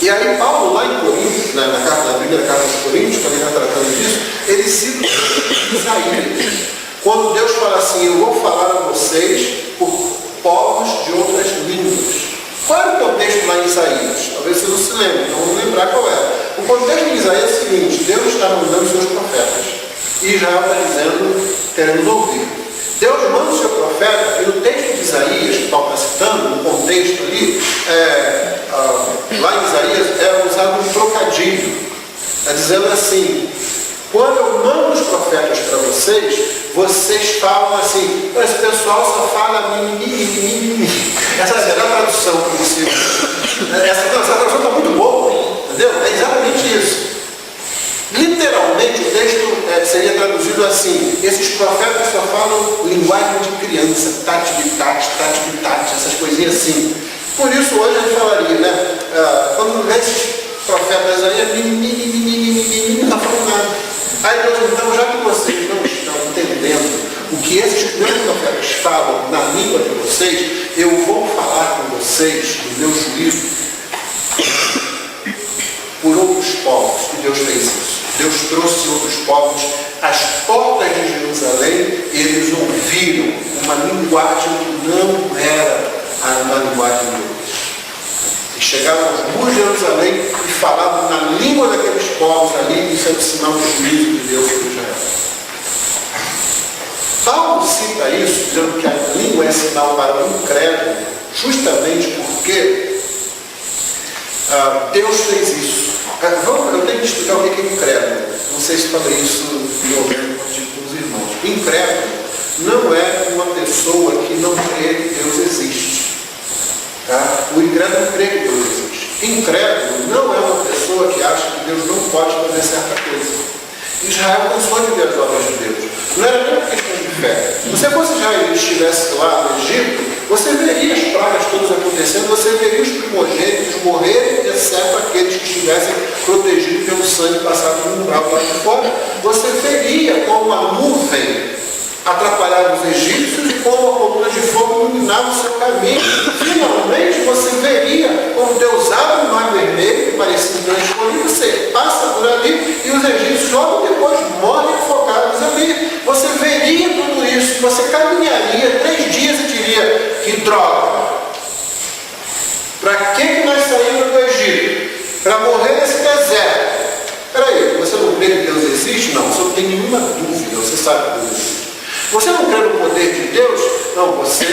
E aí Paulo lá em Coríntios, na primeira carta de Coríntios, quando ele está tratando disso, ele cita Isaías. Quando Deus fala assim: eu vou falar a vocês por povos de outras línguas. Qual era o contexto lá em Isaías? Talvez você não se lembre, então vamos lembrar qual era. O contexto de Isaías é o seguinte: seguinte: Deus está mandando seus profetas. E Israel está dizendo: queremos ouvir. Deus manda o seu profeta, e no texto de Isaías, que Paulo está citando, no contexto ali, lá em Isaías, é usado um trocadilho. Está dizendo assim: quando eu mando os profetas para vocês falam assim, esse pessoal só fala mimimi. Essa é a tradução que você. Essa tradução está muito boa, entendeu? É exatamente isso. Literalmente o texto seria traduzido assim: esses profetas só falam linguagem de criança, tati-bitati, essas coisinhas assim. Por isso hoje a gente falaria, né? Quando vê esses profetas aí, não está falando nada. Aí Deus, então, já que vocês não estão entendendo o que esses meus profetas falam na língua de vocês, eu vou falar com vocês do meu juízo por outros povos. E Deus fez isso. Deus trouxe outros povos às portas de Jerusalém e eles ouviram uma linguagem que não era a linguagem deles. E chegaram aos muros de Jerusalém e falavam na língua daqueles povos ali, isso é o sinal do juízo de Deus sobre Israel. Paulo cita isso, dizendo que a língua é sinal para o incrédulo, justamente porque Deus fez isso. Eu tenho que explicar o que é incrédulo. Não sei se falei isso em outro com os irmãos. Incrédulo não é uma pessoa que não crê que Deus existe. Tá? O incrédulo crê que Deus existe. Incrédulo não é uma pessoa que acha que Deus não pode fazer certa coisa. Israel cansou de ver as obras de Deus. Não era nem uma questão de fé. Se você fosse Israel e estivesse lá no Egito, você veria as pragas todas acontecendo, você veria os primogênitos morrerem, exceto aqueles que estivessem protegidos pelo sangue passado no umbral lá de fora. Você veria como a nuvem atrapalhava os egípcios e como a coluna de fogo iluminava o seu caminho. Finalmente você veria como Deus abre o mar vermelho, que parecia intransponível, você passa por ali e os egípcios logo depois morrem afogados ali. Você veria tudo isso, você caminharia 3 dias e diria: que droga! Para que nós saímos do Egito? Para morrer nesse deserto. Peraí, você não crê que Deus existe? Não, você não tem nenhuma dúvida, você sabe que Deus existe. Você não crê no poder de Deus? Não, você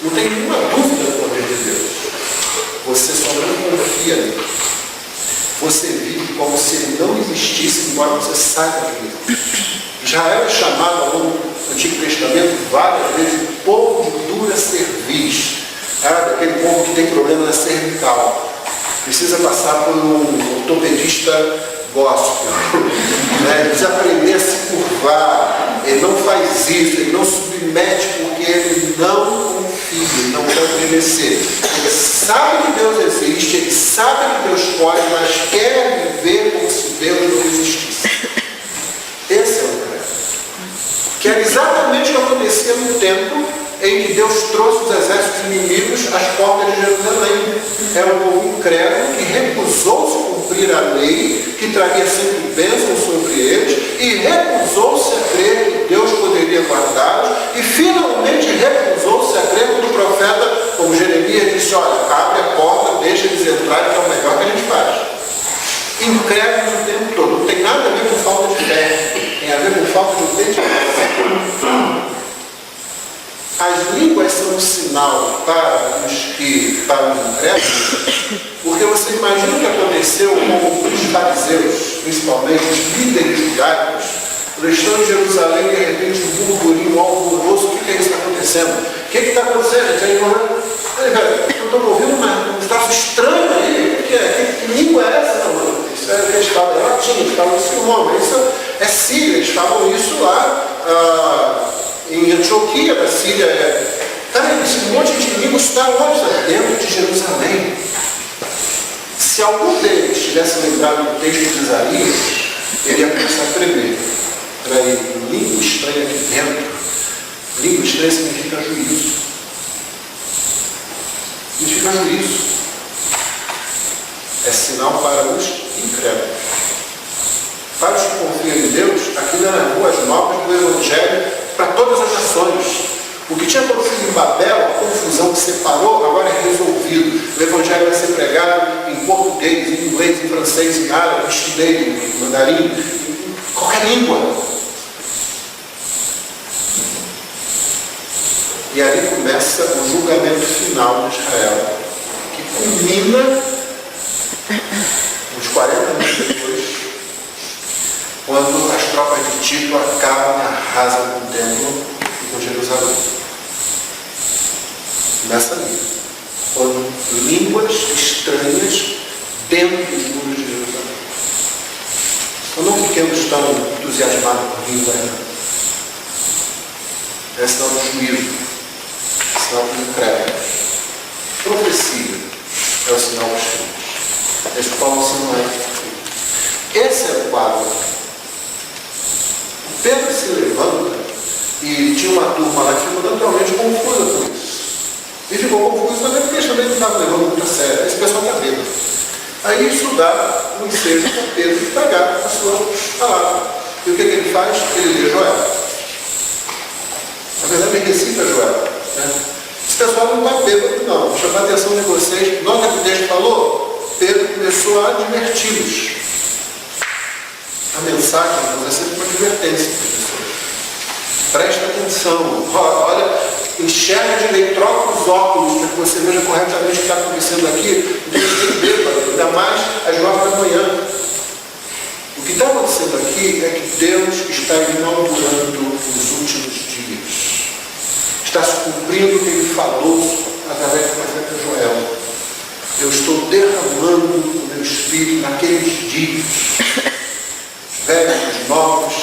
não tem nenhuma dúvida do poder de Deus. Você só não confia nele. Você vive como se ele não existisse, embora você saiba que ele existe. Israel é chamado ao longo do Antigo Testamento várias vezes de povo de dura cerviz. Aquele povo que tem problema na cervical. Precisa passar por um ortopedista gospel. Ele precisa aprender a se curvar. Ele não faz isso, ele não submete porque ele não confia, ele não quer obedecer. Ele sabe que Deus existe, ele sabe que Deus pode, mas quer viver como se Deus não existisse. Esse é o incrédulo. Que era exatamente o que acontecia no tempo em que Deus trouxe os exércitos inimigos às portas de Jerusalém. Era um povo incrédulo que recusou-se a cumprir a lei, que traria sempre bênção sobre eles, e recusou-se a crer que Deus poderia guardá-los, e finalmente recusou-se a crer quando o profeta, como Jeremias, disse: olha, abre a porta, deixa eles entrarem, que é o melhor que a gente faz. Incrédulos o tempo todo. Não tem nada a ver com falta de fé, tem a ver com falta de obediência. As línguas são um sinal para os incrédulos, porque você imagina o que aconteceu com os fariseus, principalmente os líderes judaicos. Eles estão em Jerusalém e de repente um burburinho alvoroço. O que é isso que está acontecendo? O que está acontecendo? Eu estou ouvindo um traço estranho aí. Que língua é essa? Não, isso é o que eles falam, é latim, eles falam isso em Roma, isso é Síria, eles falam isso lá. Em Antioquia, da Síria, esse monte de inimigos está onde? Dentro de Jerusalém. Se algum deles tivesse lembrado do texto de Isaías, ele ia começar a tremer. Peraí, língua estranha aqui dentro. Língua estranha significa juízo. Significa juízo. É sinal para os incrédulos. Para os que confiam em Deus, aquilo eram boas novas do Evangelho para todas as nações. O que tinha acontecido em Babel, a confusão que separou, agora é resolvido. O Evangelho vai ser pregado em em português, em inglês, em francês, em árabe, em chinês, em mandarim, em qualquer língua. E ali começa o julgamento final de Israel, que culmina uns 40 anos depois, quando as tropas de Tito acabam e arrasam com o templo e com Jerusalém. Nessa linha, quando línguas estranhas dentro dos muros de Jerusalém. Então não fiquemos tão entusiasmados por línguas, não. É sinal do juízo, é sinal do incrédulo. Profecia é o sinal dos filhos. Esse Paulo não é. Esse é o quadro. Pedro se levanta e tinha uma turma lá que ficou naturalmente confusa com isso. E ficou confuso também porque eles também não estavam levando muito a sério. Esse pessoal está bêbado. Aí isso dá um ensejo para Pedro de pegar a sua palavra. E o que ele faz? Ele lê Joel. Na verdade, ele recita Joel. Né? Esse pessoal não está bêbado, não. Vou chamar a atenção de vocês. Nota que o texto falou, Pedro começou a adverti-los. A mensagem, é sempre uma advertência para as pessoas. Presta atenção. Olha, enxerga direito, troca os óculos para que você veja corretamente o que está acontecendo aqui. Não tem que ser bêbado, ainda mais às 9 da manhã. O que está acontecendo aqui é que Deus está inaugurando os últimos dias. Está se cumprindo o que Ele falou através do profeta Joel. Eu estou derramando o meu Espírito naqueles dias. Velhos, novos,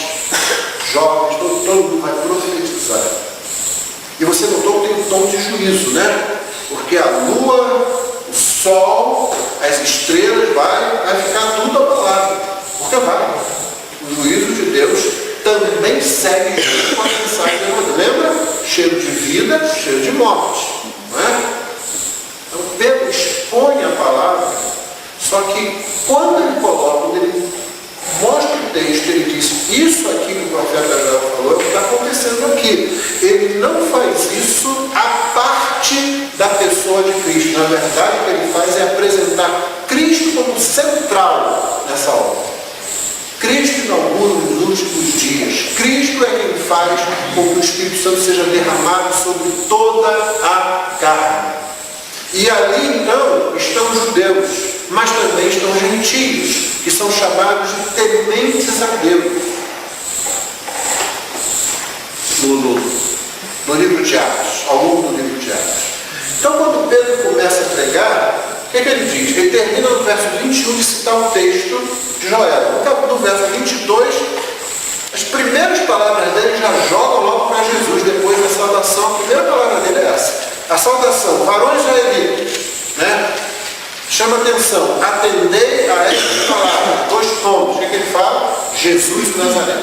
jovens, todo mundo vai profetizar. E você notou que tem um tom de juízo, né? Porque a lua, o sol, as estrelas, vai ficar tudo abalado. Porque vai. O juízo de Deus também segue com a mensagem de Deus. Lembra? Cheiro de vida, cheiro de morte. Não é? Então Pedro expõe a palavra, só que quando ele mostra o texto, ele diz, isso aqui que o profeta Joel falou, é o que está acontecendo aqui. Ele não faz isso à parte da pessoa de Cristo. Na verdade, o que ele faz é apresentar Cristo como central nessa obra. Cristo inaugura os últimos dias. Cristo é quem faz com que o Espírito Santo seja derramado sobre toda a carne. E ali, então, estão os judeus, mas também estão os gentios, que são chamados de tementes a Deus. No livro de Atos, ao longo do livro de Atos. Então, quando Pedro começa a pregar, o que ele diz? Ele termina no verso 21 de citar um texto de Joel. No verso 22, as primeiras palavras dele já jogam logo para Jesus, depois da saudação. A primeira palavra dele é essa. A saudação, varões israelitas, né? Chama atenção, atendei a essas palavras, 2 pontos. O que ele fala? Jesus de Nazaré.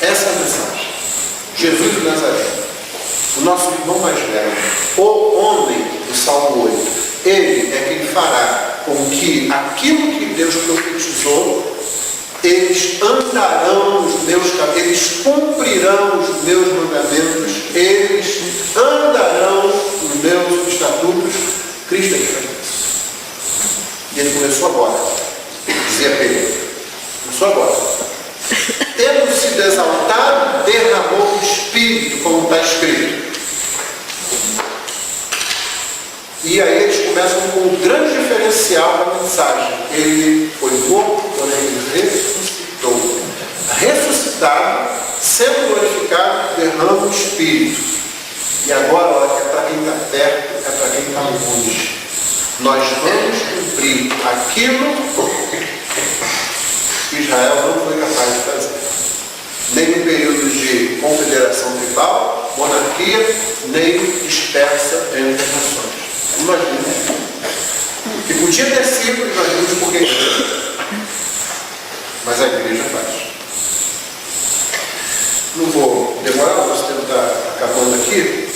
Essa é a mensagem. Jesus de Nazaré. O nosso irmão mais velho, o homem do Salmo 8, ele é quem fará com que aquilo que Deus profetizou, eles andarão nos meus caminhos, eles cumprirão os meus mandamentos, eles andarão nos meus estatutos. Cristo é quem faz isso. E ele começou agora, dizia Pedro, começou agora. Tendo sido exaltado, derramou o Espírito, como está escrito. E aí eles começam com um grande diferencial da mensagem. Ele foi morto, porém ele ressuscitou. Ressuscitado, sendo glorificado, derrama o Espírito. E agora, olha, é para quem está perto, é para quem está longe. Nós vamos cumprir aquilo que Israel não foi capaz de fazer. Nem no período de confederação tribal, monarquia, nem dispersa entre as nações. Imagina. Que podia ter sido, nós vimos por que. Mas a igreja faz. Não vou demorar, o nosso tempo está acabando aqui.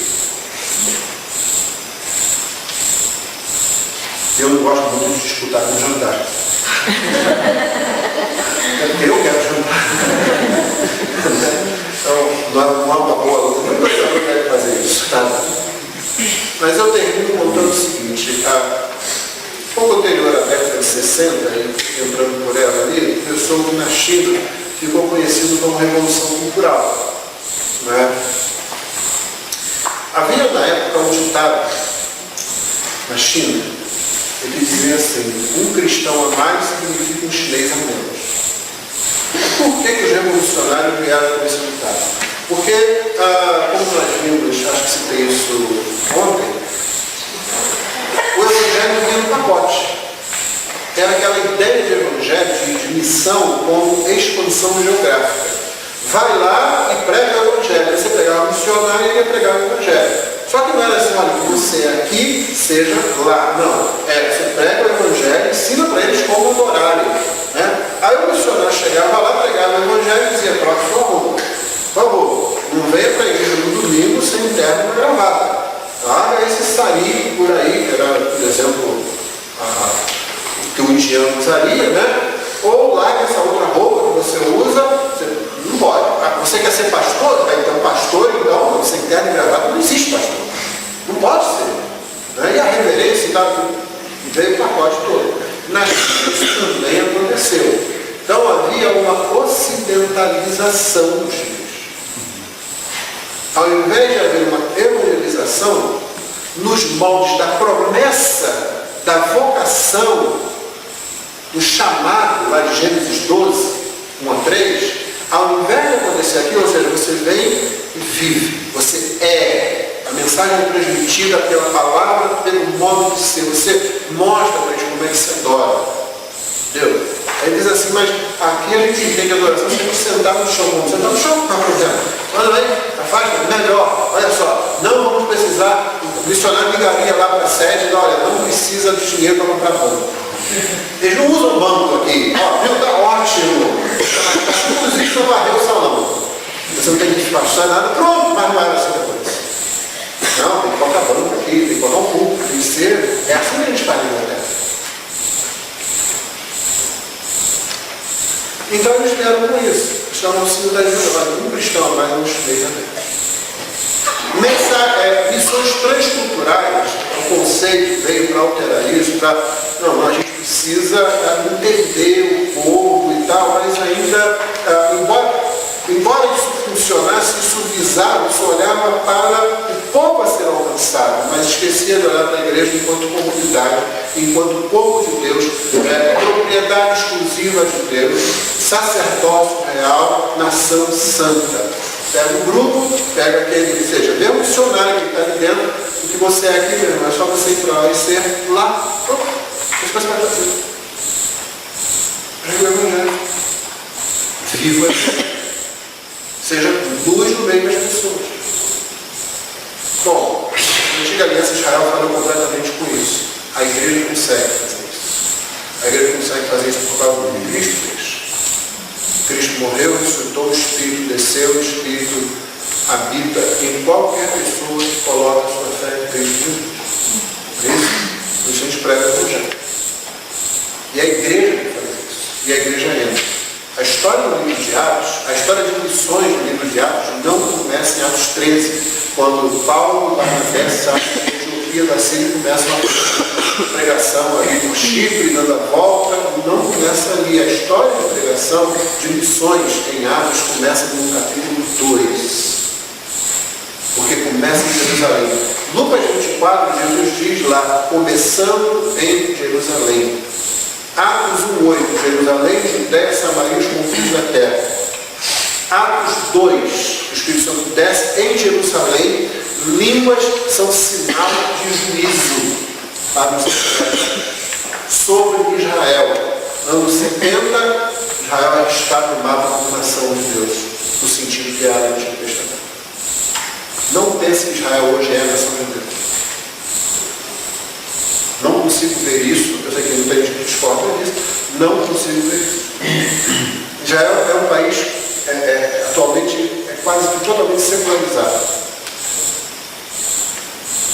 Eu não gosto muito de disputar com jantar. É porque eu quero jantar. Então, não é uma boa luta. Não quero fazer isso, tá? Mas eu termino contando o seguinte. Pouco anterior à década de China, ficou conhecido como Revolução Cultural. Né? Havia na época um ditado na China, ele dizia assim: um cristão a mais significa um chinês a menos. Por que os revolucionários vieram com esse ditado? Porque, como nós vimos, acho que citei isso ontem, o evangelho vinha no pacote. Era aquela ideia de evangelho, de missão, como expansão geográfica. Vai lá e prega o evangelho. Você pegava um missionário e ia pregar o evangelho. Só que não era assim: olha, você é aqui, seja lá. Não. Você prega o evangelho e ensina para eles como adorarem. Né? Aí o missionário chegava lá, pregava o evangelho e dizia: troca sua roupa. Por favor, não venha para a igreja no domingo sem terno e gravata. Larga esse sari por aí, que era, por exemplo, que o indiano usaria, né? Ou larga essa outra roupa que você usa, você não pode. Você quer ser pastor? Então pastor, então, sem terno e gravata, não existe pastor. Não pode ser. Né? E a reverência veio o pacote todo. Na China isso também aconteceu. Então havia uma ocidentalização dos judeus. Ao invés de haver uma evangelização nos moldes da promessa, da vocação, do chamado, lá de Gênesis 12, 1 a 3, ao invés de acontecer aqui, ou seja, você vem e vive, você é. A mensagem é transmitida pela palavra, pelo modo de ser. Você mostra para eles como é que se adora. Entendeu? Aí diz assim: mas aqui a gente entende a adoração, você tem que sentar no chão. Vamos sentar no chão, tá, por exemplo. Olha aí, afasta, melhor. Olha só, não vamos precisar. O missionário ligaria lá para a sede e olha, não precisa de dinheiro para comprar banco. Eles não usam banco aqui. Ó, viu, tá ótimo. Inclusive não varreu o salão. Você não tem que despachar nada, pronto, mas não era assim depois. Não, tem que colocar banco aqui, tem que colocar um público, tem que ser. É assim que a gente faz na Inglaterra. Então eles vieram com isso. Estavam se mudando um cristão, mas um chinês também. Missões transculturais, o conceito veio para alterar isso, não, a gente precisa entender o povo e tal, mas ainda, embora isso funcionasse, isso visava, isso olhava para o povo a ser alcançado, mas esquecia de olhar para a igreja enquanto comunidade, enquanto povo de Deus, propriedade exclusiva de Deus, sacerdócio real, nação santa. Pega um grupo, pega aquele que seja, vê um missionário que está ali dentro, o que você é aqui mesmo, é só você ir para lá e ser lá. Pronto. Isso faz parte da vida. Prega o evangelho. Viva aqui. Seja luz no meio das pessoas. Bom, a antiga aliança de Israel falou completamente com isso. A igreja consegue fazer isso. A igreja consegue fazer isso por causa do Cristo fez. Cristo morreu, ressuscitou, o Espírito desceu, o Espírito habita em qualquer pessoa que coloca a sua fé em Cristo Jesus. Por isso a gente prega o evangelho. E a igreja que faz isso. E a igreja entra. A história do livro de Atos, a história de missões do livro de Atos não começa em Atos 13, quando Paulo e Barnabé saem da Etiópia da Síria e começam a pregação ali no Chipre, dando a volta. Não começa ali. A história de pregação de missões em Atos começa no capítulo 2. Porque começa em Jerusalém. Lucas 24, Jesus diz lá, começando em Jerusalém. Atos 1:8, Jerusalém, Judéia, Samaria, os confins da terra. Atos 2, o Espírito Santo desce em Jerusalém, línguas são sinal de juízo para os israelitas sobre Israel. Anos 70, Israel é listado no mapa como nação de Deus, no sentido que era no Antigo Testamento. Não pense que Israel hoje é a nação de Deus. Não consigo ver isso, eu sei que não tem gente que discorda disso, não consigo ver isso. Israel é um país, atualmente, quase que totalmente secularizado.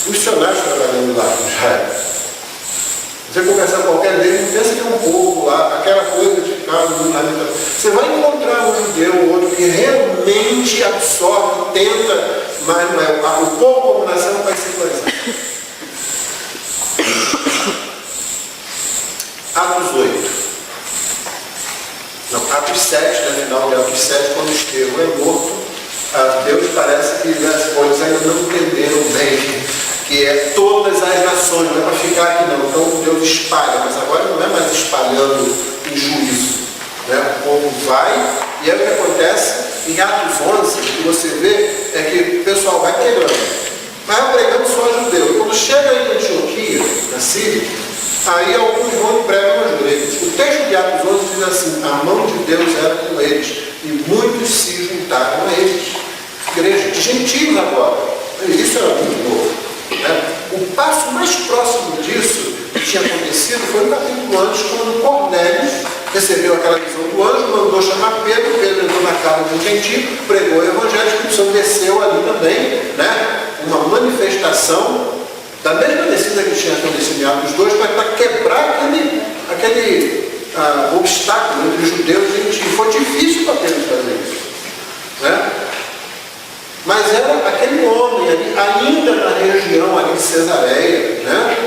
Os missionários trabalhando lá em Israel, você conversar com qualquer deles, não pensa que é um povo lá, aquela coisa de ficar no lado. Você vai encontrar um judeu ou outro que realmente absorve, tenta, mas não é. O povo como nação vai secularizar. Atos 8. Não, Atos Atos 7, no final de Atos 7, quando Estevão é morto, Deus parece que as coisas ainda não entenderam bem, que é todas as nações, não é para ficar aqui não. Então Deus espalha, mas agora não é mais espalhando em juízo. Né? O povo vai, e aí o que acontece em Atos 11, o que você vê é que o pessoal vai pregando. Vai pregando só a judeu. Quando chega em Antioquia, na Síria, aí alguns vão e pregam aos gregos. O texto de Atos 11 diz assim: a mão de Deus era com eles, e muitos se juntaram a eles. Igreja de gentios agora. Isso era muito novo. Né? O passo mais próximo disso que tinha acontecido foi no capítulo antes, quando Cornélio recebeu aquela visão do anjo, mandou chamar Pedro, Pedro entrou na casa de um gentio, pregou o evangelho, o Espírito Santo desceu ali também, né? Uma manifestação da mesma descida que tinha acontecido em Atos 2, para quebrar aquele obstáculo entre os judeus e os gentios. Foi difícil para Pedro fazer isso. Né? Mas era aquele homem ali, ainda na região ali de Cesareia, né?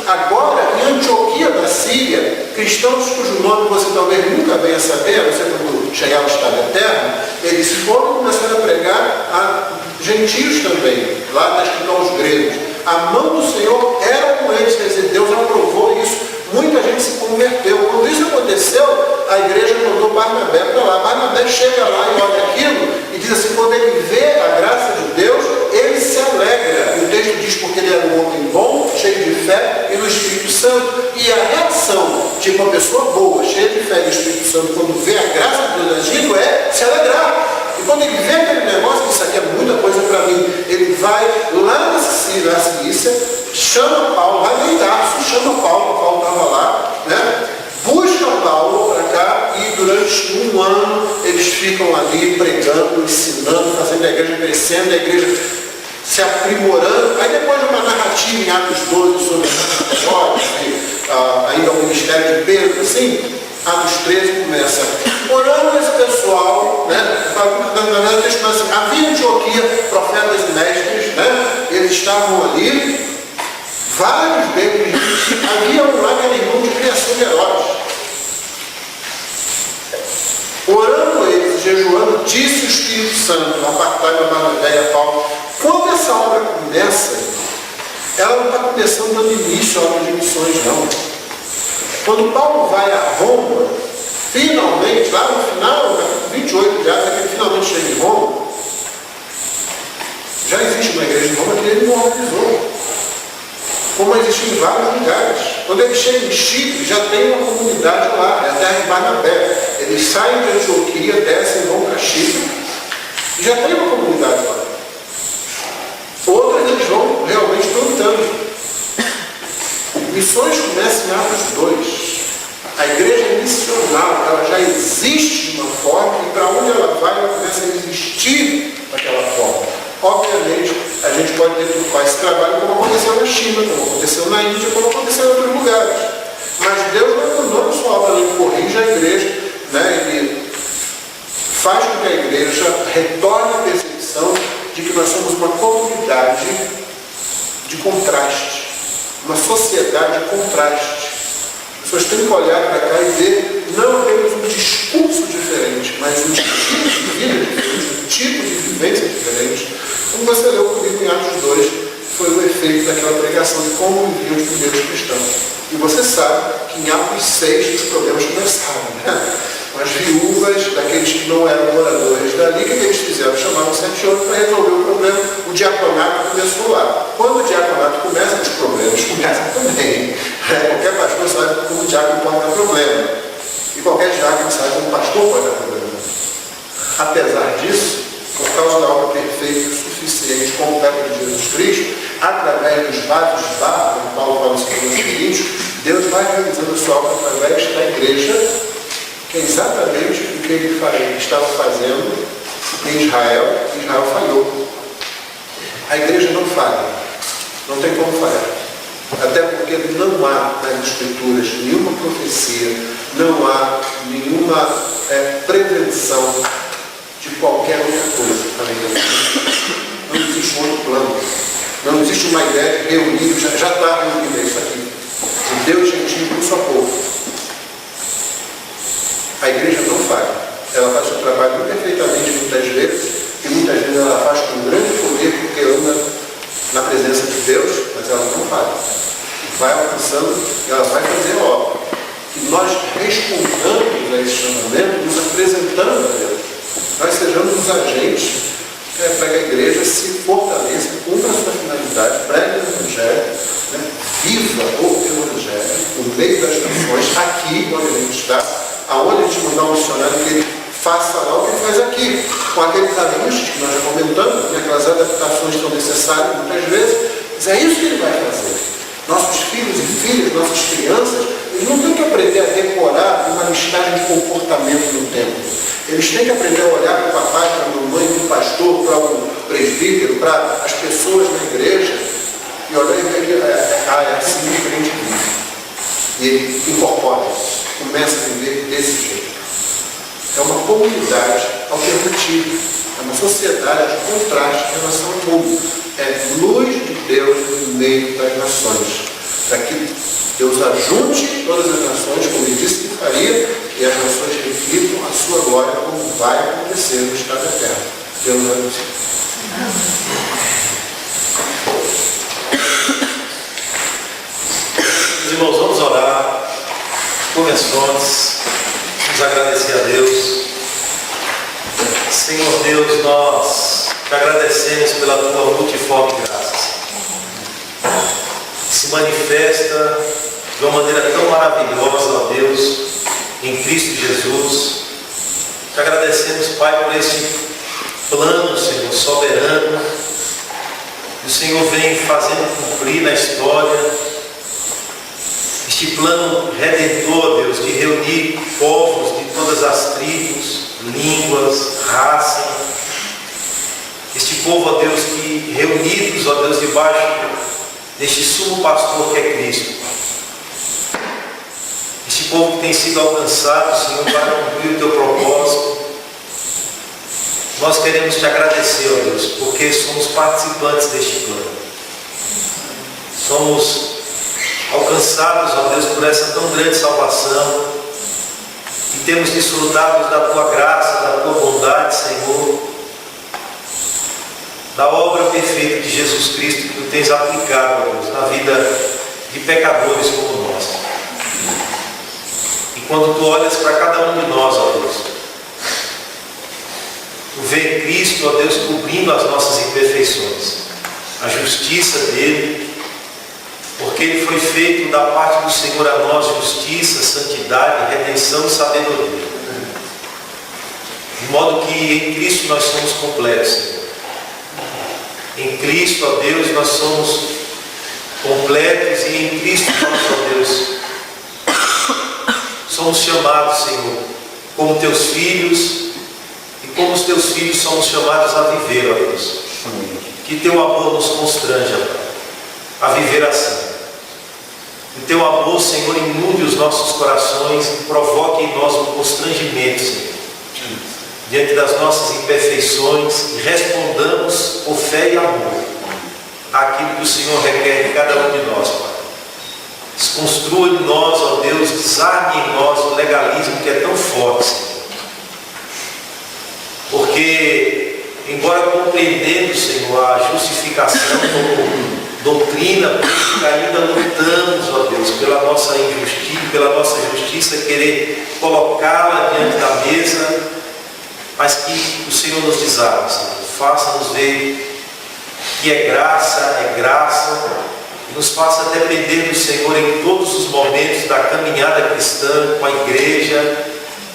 Agora, em Antioquia da Síria, cristãos cujo nome você talvez nunca venha saber, não sei quando chegar ao estado eterno, eles foram e começaram a pregar a gentios também, lá está escrito aos gregos. A mão do Senhor era com eles, quer dizer, Deus aprovou isso. Muita gente se converteu. Quando isso aconteceu, a igreja mandou Barnabé para lá. Barnabé chega lá e olha aquilo e diz assim: quando ele vê a graça de Deus, ele se alegra. E o texto diz: porque ele era um homem bom, cheio de fé e do Espírito Santo. E a reação de uma pessoa boa, cheia de fé e do Espírito Santo, quando vê a graça de Deus agindo, é se alegrar. E quando ele vê aquele negócio, isso aqui é muita coisa para mim, ele vai lá na Cilícia, chama Paulo, vai em Tarso, chama Paulo estava lá, né? Busca Paulo para cá e durante um ano eles ficam ali pregando, ensinando, fazendo a igreja crescendo, a igreja se aprimorando. Aí depois de uma narrativa em Atos 12 sobre ainda o ministério de Pedro, assim, Atos 13 começa orando esse pessoal, né? Assim, havia em Antioquia profetas e mestres, né? Eles estavam ali, vários deles, havia um lá que era irmão de criação de Herodes. Orando eles, jejuando, disse o Espírito Santo, apartai a Barnabé e a Paulo. Quando essa obra começa, ela não está começando dando início à obra de missões, não. Quando Paulo vai a Roma, finalmente, lá no final, capítulo 28 de Atos, é que ele finalmente chega em Roma, já existe uma igreja em Roma que ele não organizou, como existe em vários lugares. Quando ele chega em Chipre, já tem uma comunidade lá, é a terra de Barnabé. Eles saem de Antioquia, descem e vão para Chipre, e já tem uma comunidade lá. Outras eles vão realmente plantando. Missões começam em Atos 2. A igreja é missional, ela já existe de uma forma e para onde ela vai, ela começa a existir daquela forma. Obviamente, a gente pode deturpar esse trabalho como aconteceu na China, como aconteceu na Índia, como aconteceu em outros lugares. Mas Deus não abandona sua obra, ele corrige a igreja, né? Ele faz com que a igreja retorne à percepção de que nós somos uma comunidade de contraste, uma sociedade de contraste. As pessoas têm que olhar para cá e ver não apenas um discurso diferente, mas um tipo de vida diferente, um tipo de vivência diferente. Como você leu comigo em Atos 2, foi o efeito daquela pregação de como viviam os primeiros cristãos. E você sabe que em Atos 6 os problemas começaram, né? As viúvas daqueles que não eram moradores dali, o que eles fizeram? Chamaram 7 anos para resolver o problema. O diaconato começou lá. Quando o diaconato começa, os problemas começam também. Qualquer pastor sabe como o diácono pode dar problema. E qualquer diácono sabe como o pastor pode dar problema. Apesar disso, por causa da obra perfeita e suficiente, completa de Jesus Cristo, através dos vasos de barro, como Paulo fala nos Coríntios, Deus vai realizando a sua obra através da igreja, que é exatamente o que ele estava fazendo em Israel. Israel falhou. A igreja não falha. Não tem como falhar. Até porque não há nas Escrituras nenhuma profecia, não há nenhuma prevenção de qualquer outra coisa além disso. Não existe um outro plano. Não existe uma ideia de reunir, já está reunido isso aqui. O Deus gentil para o seu povo. A igreja não falha. avançando e ela vai fazer a obra. E nós respondamos a esse chamamento, nos apresentando a Deus. Nós sejamos os agentes para que a igreja se fortaleça, cumpra a sua finalidade, pregue o Evangelho, né? Viva o Evangelho no meio das nações, aqui onde a gente está, aonde a gente mandar um missionário, que ele faça lá o que ele faz aqui, com aqueles ajustes que nós já comentamos, aquelas adaptações que são necessárias muitas vezes, mas é isso que ele vai fazer. Nossos filhos e filhas, nossas crianças, eles não têm que aprender a decorar uma listagem de comportamento no templo. Eles têm que aprender a olhar para o papai, para a mamãe, para o pastor, para o presbítero, para as pessoas na igreja e olhar e ver, é assim que a gente vive. E ele incorpora isso, começa a viver desse jeito. É uma comunidade alternativa, é uma sociedade de contraste em relação ao mundo. É luz de Deus no meio das nações, para que Deus ajunte todas as nações, como ele disse que faria, e as nações reflitam a sua glória, como vai acontecer no estado eterno. Deus abençoe. Meus irmãos, vamos orar, convenções, nos agradecer a Deus. Senhor Deus, nós te agradecemos pela tua multiforme graça. Se manifesta de uma maneira tão maravilhosa, ó Deus, em Cristo Jesus. Te agradecemos, Pai, por esse plano, Senhor, soberano, que o Senhor vem fazendo cumprir na história. Este plano redentor, Deus, de reunir povos de todas as tribos, línguas, raças. Este povo, ó Deus, que reunidos, ó Deus, debaixo deste sumo pastor que é Cristo. Este povo que tem sido alcançado, Senhor, para cumprir o teu propósito. Nós queremos te agradecer, ó Deus, porque somos participantes deste plano. Somos alcançados, ó Deus, por essa tão grande salvação. E temos desfrutado da tua graça, da tua bondade, Senhor, da obra perfeita de Jesus Cristo que tu tens aplicado, ó Deus, na vida de pecadores como nós. E quando tu olhas para cada um de nós, ó Deus, tu vê Cristo, ó Deus, cobrindo as nossas imperfeições, a justiça dele, porque ele foi feito da parte do Senhor a nós justiça, santidade, redenção e sabedoria. De modo que em Cristo nós somos completos, Senhor. Em Cristo, ó Deus, nós somos completos e em Cristo nós, ó Deus, somos chamados, Senhor, como teus filhos, e como os teus filhos somos chamados a viver, ó Deus. Que teu amor nos constranja, Pai, a viver assim. Que teu amor, Senhor, inunde os nossos corações e provoque em nós um constrangimento, Senhor, diante das nossas imperfeições, e respondamos por fé e amor àquilo que o Senhor requer de cada um de nós, Pai. Desconstrua em nós, ó Deus, desarme em nós o legalismo que é tão forte, Senhor. Porque, embora compreendendo, Senhor, a justificação como doutrina, ainda lutamos, ó Deus, pela nossa injustiça, pela nossa justiça, querer colocá-la diante da mesa, mas que o Senhor nos desarme, Senhor. Faça-nos ver que é graça, e nos faça depender do Senhor em todos os momentos da caminhada cristã, com a igreja,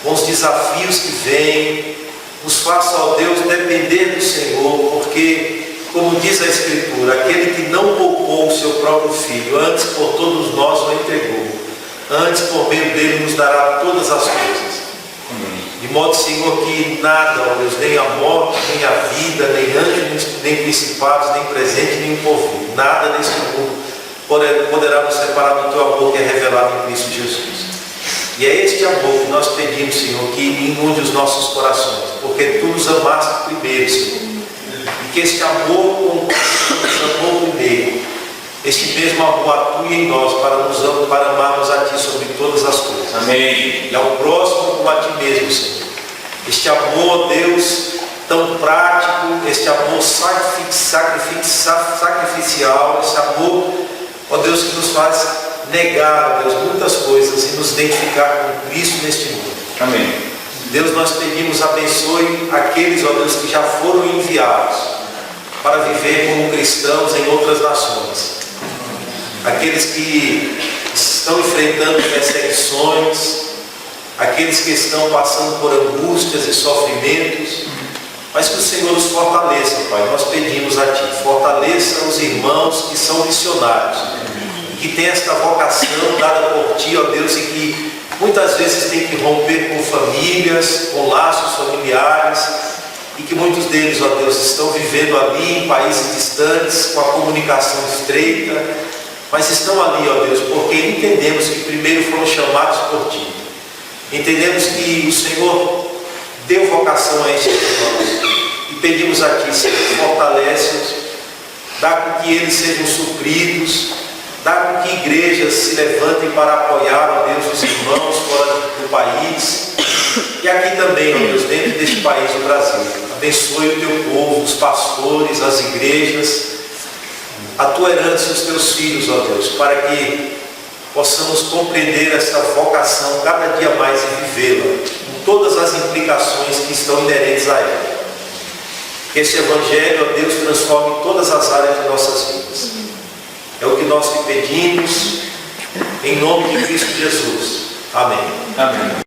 com os desafios que vêm. Nos faça, ó Deus, depender do Senhor, porque, como diz a Escritura, aquele que não poupou o seu próprio Filho, antes por todos nós o entregou, antes por meio dele nos dará todas as coisas. De modo, Senhor, que nada, ó Deus, nem a morte, nem a vida, nem anjos, nem principados, nem presente, nem porvir, nada nesse mundo poderá nos separar do teu amor que é revelado em Cristo Jesus. E é este amor que nós pedimos, Senhor, que inunde os nossos corações, porque tu nos amaste primeiro, Senhor. E que este amor, como nos amou primeiro, este mesmo amor atue em nós para amarmos a Ti sobre todas as coisas. Amém. E ao próximo como a Ti mesmo, Senhor. Este amor, Deus, tão prático, este amor sacrificial, este amor, ó Deus, que nos faz negar, ó Deus, muitas coisas e nos identificar com Cristo neste mundo. Amém. Deus, nós pedimos, abençoe aqueles, ó Deus, que já foram enviados para viver como cristãos em outras nações. Aqueles que estão enfrentando perseguições, aqueles que estão passando por angústias e sofrimentos, mas que o Senhor os fortaleça, Pai. Nós pedimos a Ti, fortaleça os irmãos que são missionários, que têm esta vocação dada por Ti, ó Deus, e que muitas vezes têm que romper com famílias, com laços familiares, e que muitos deles, ó Deus, estão vivendo ali em países distantes, com a comunicação estreita, mas estão ali, ó Deus, porque entendemos que primeiro foram chamados por Ti. Entendemos que o Senhor deu vocação a estes irmãos e pedimos a Ti, Senhor, fortalece-os, dá com que eles sejam supridos, dá com que igrejas se levantem para apoiar, ó Deus, os irmãos fora do país e aqui também, ó Deus, dentro deste país, o Brasil. Abençoe o Teu povo, os pastores, as igrejas, a Tua herança e os Teus filhos, ó Deus, para que possamos compreender esta vocação cada dia mais e vivê-la, com todas as implicações que estão inerentes a ela. Que este Evangelho, ó Deus, transforme todas as áreas de nossas vidas. É o que nós te pedimos, em nome de Cristo Jesus. Amém. Amém.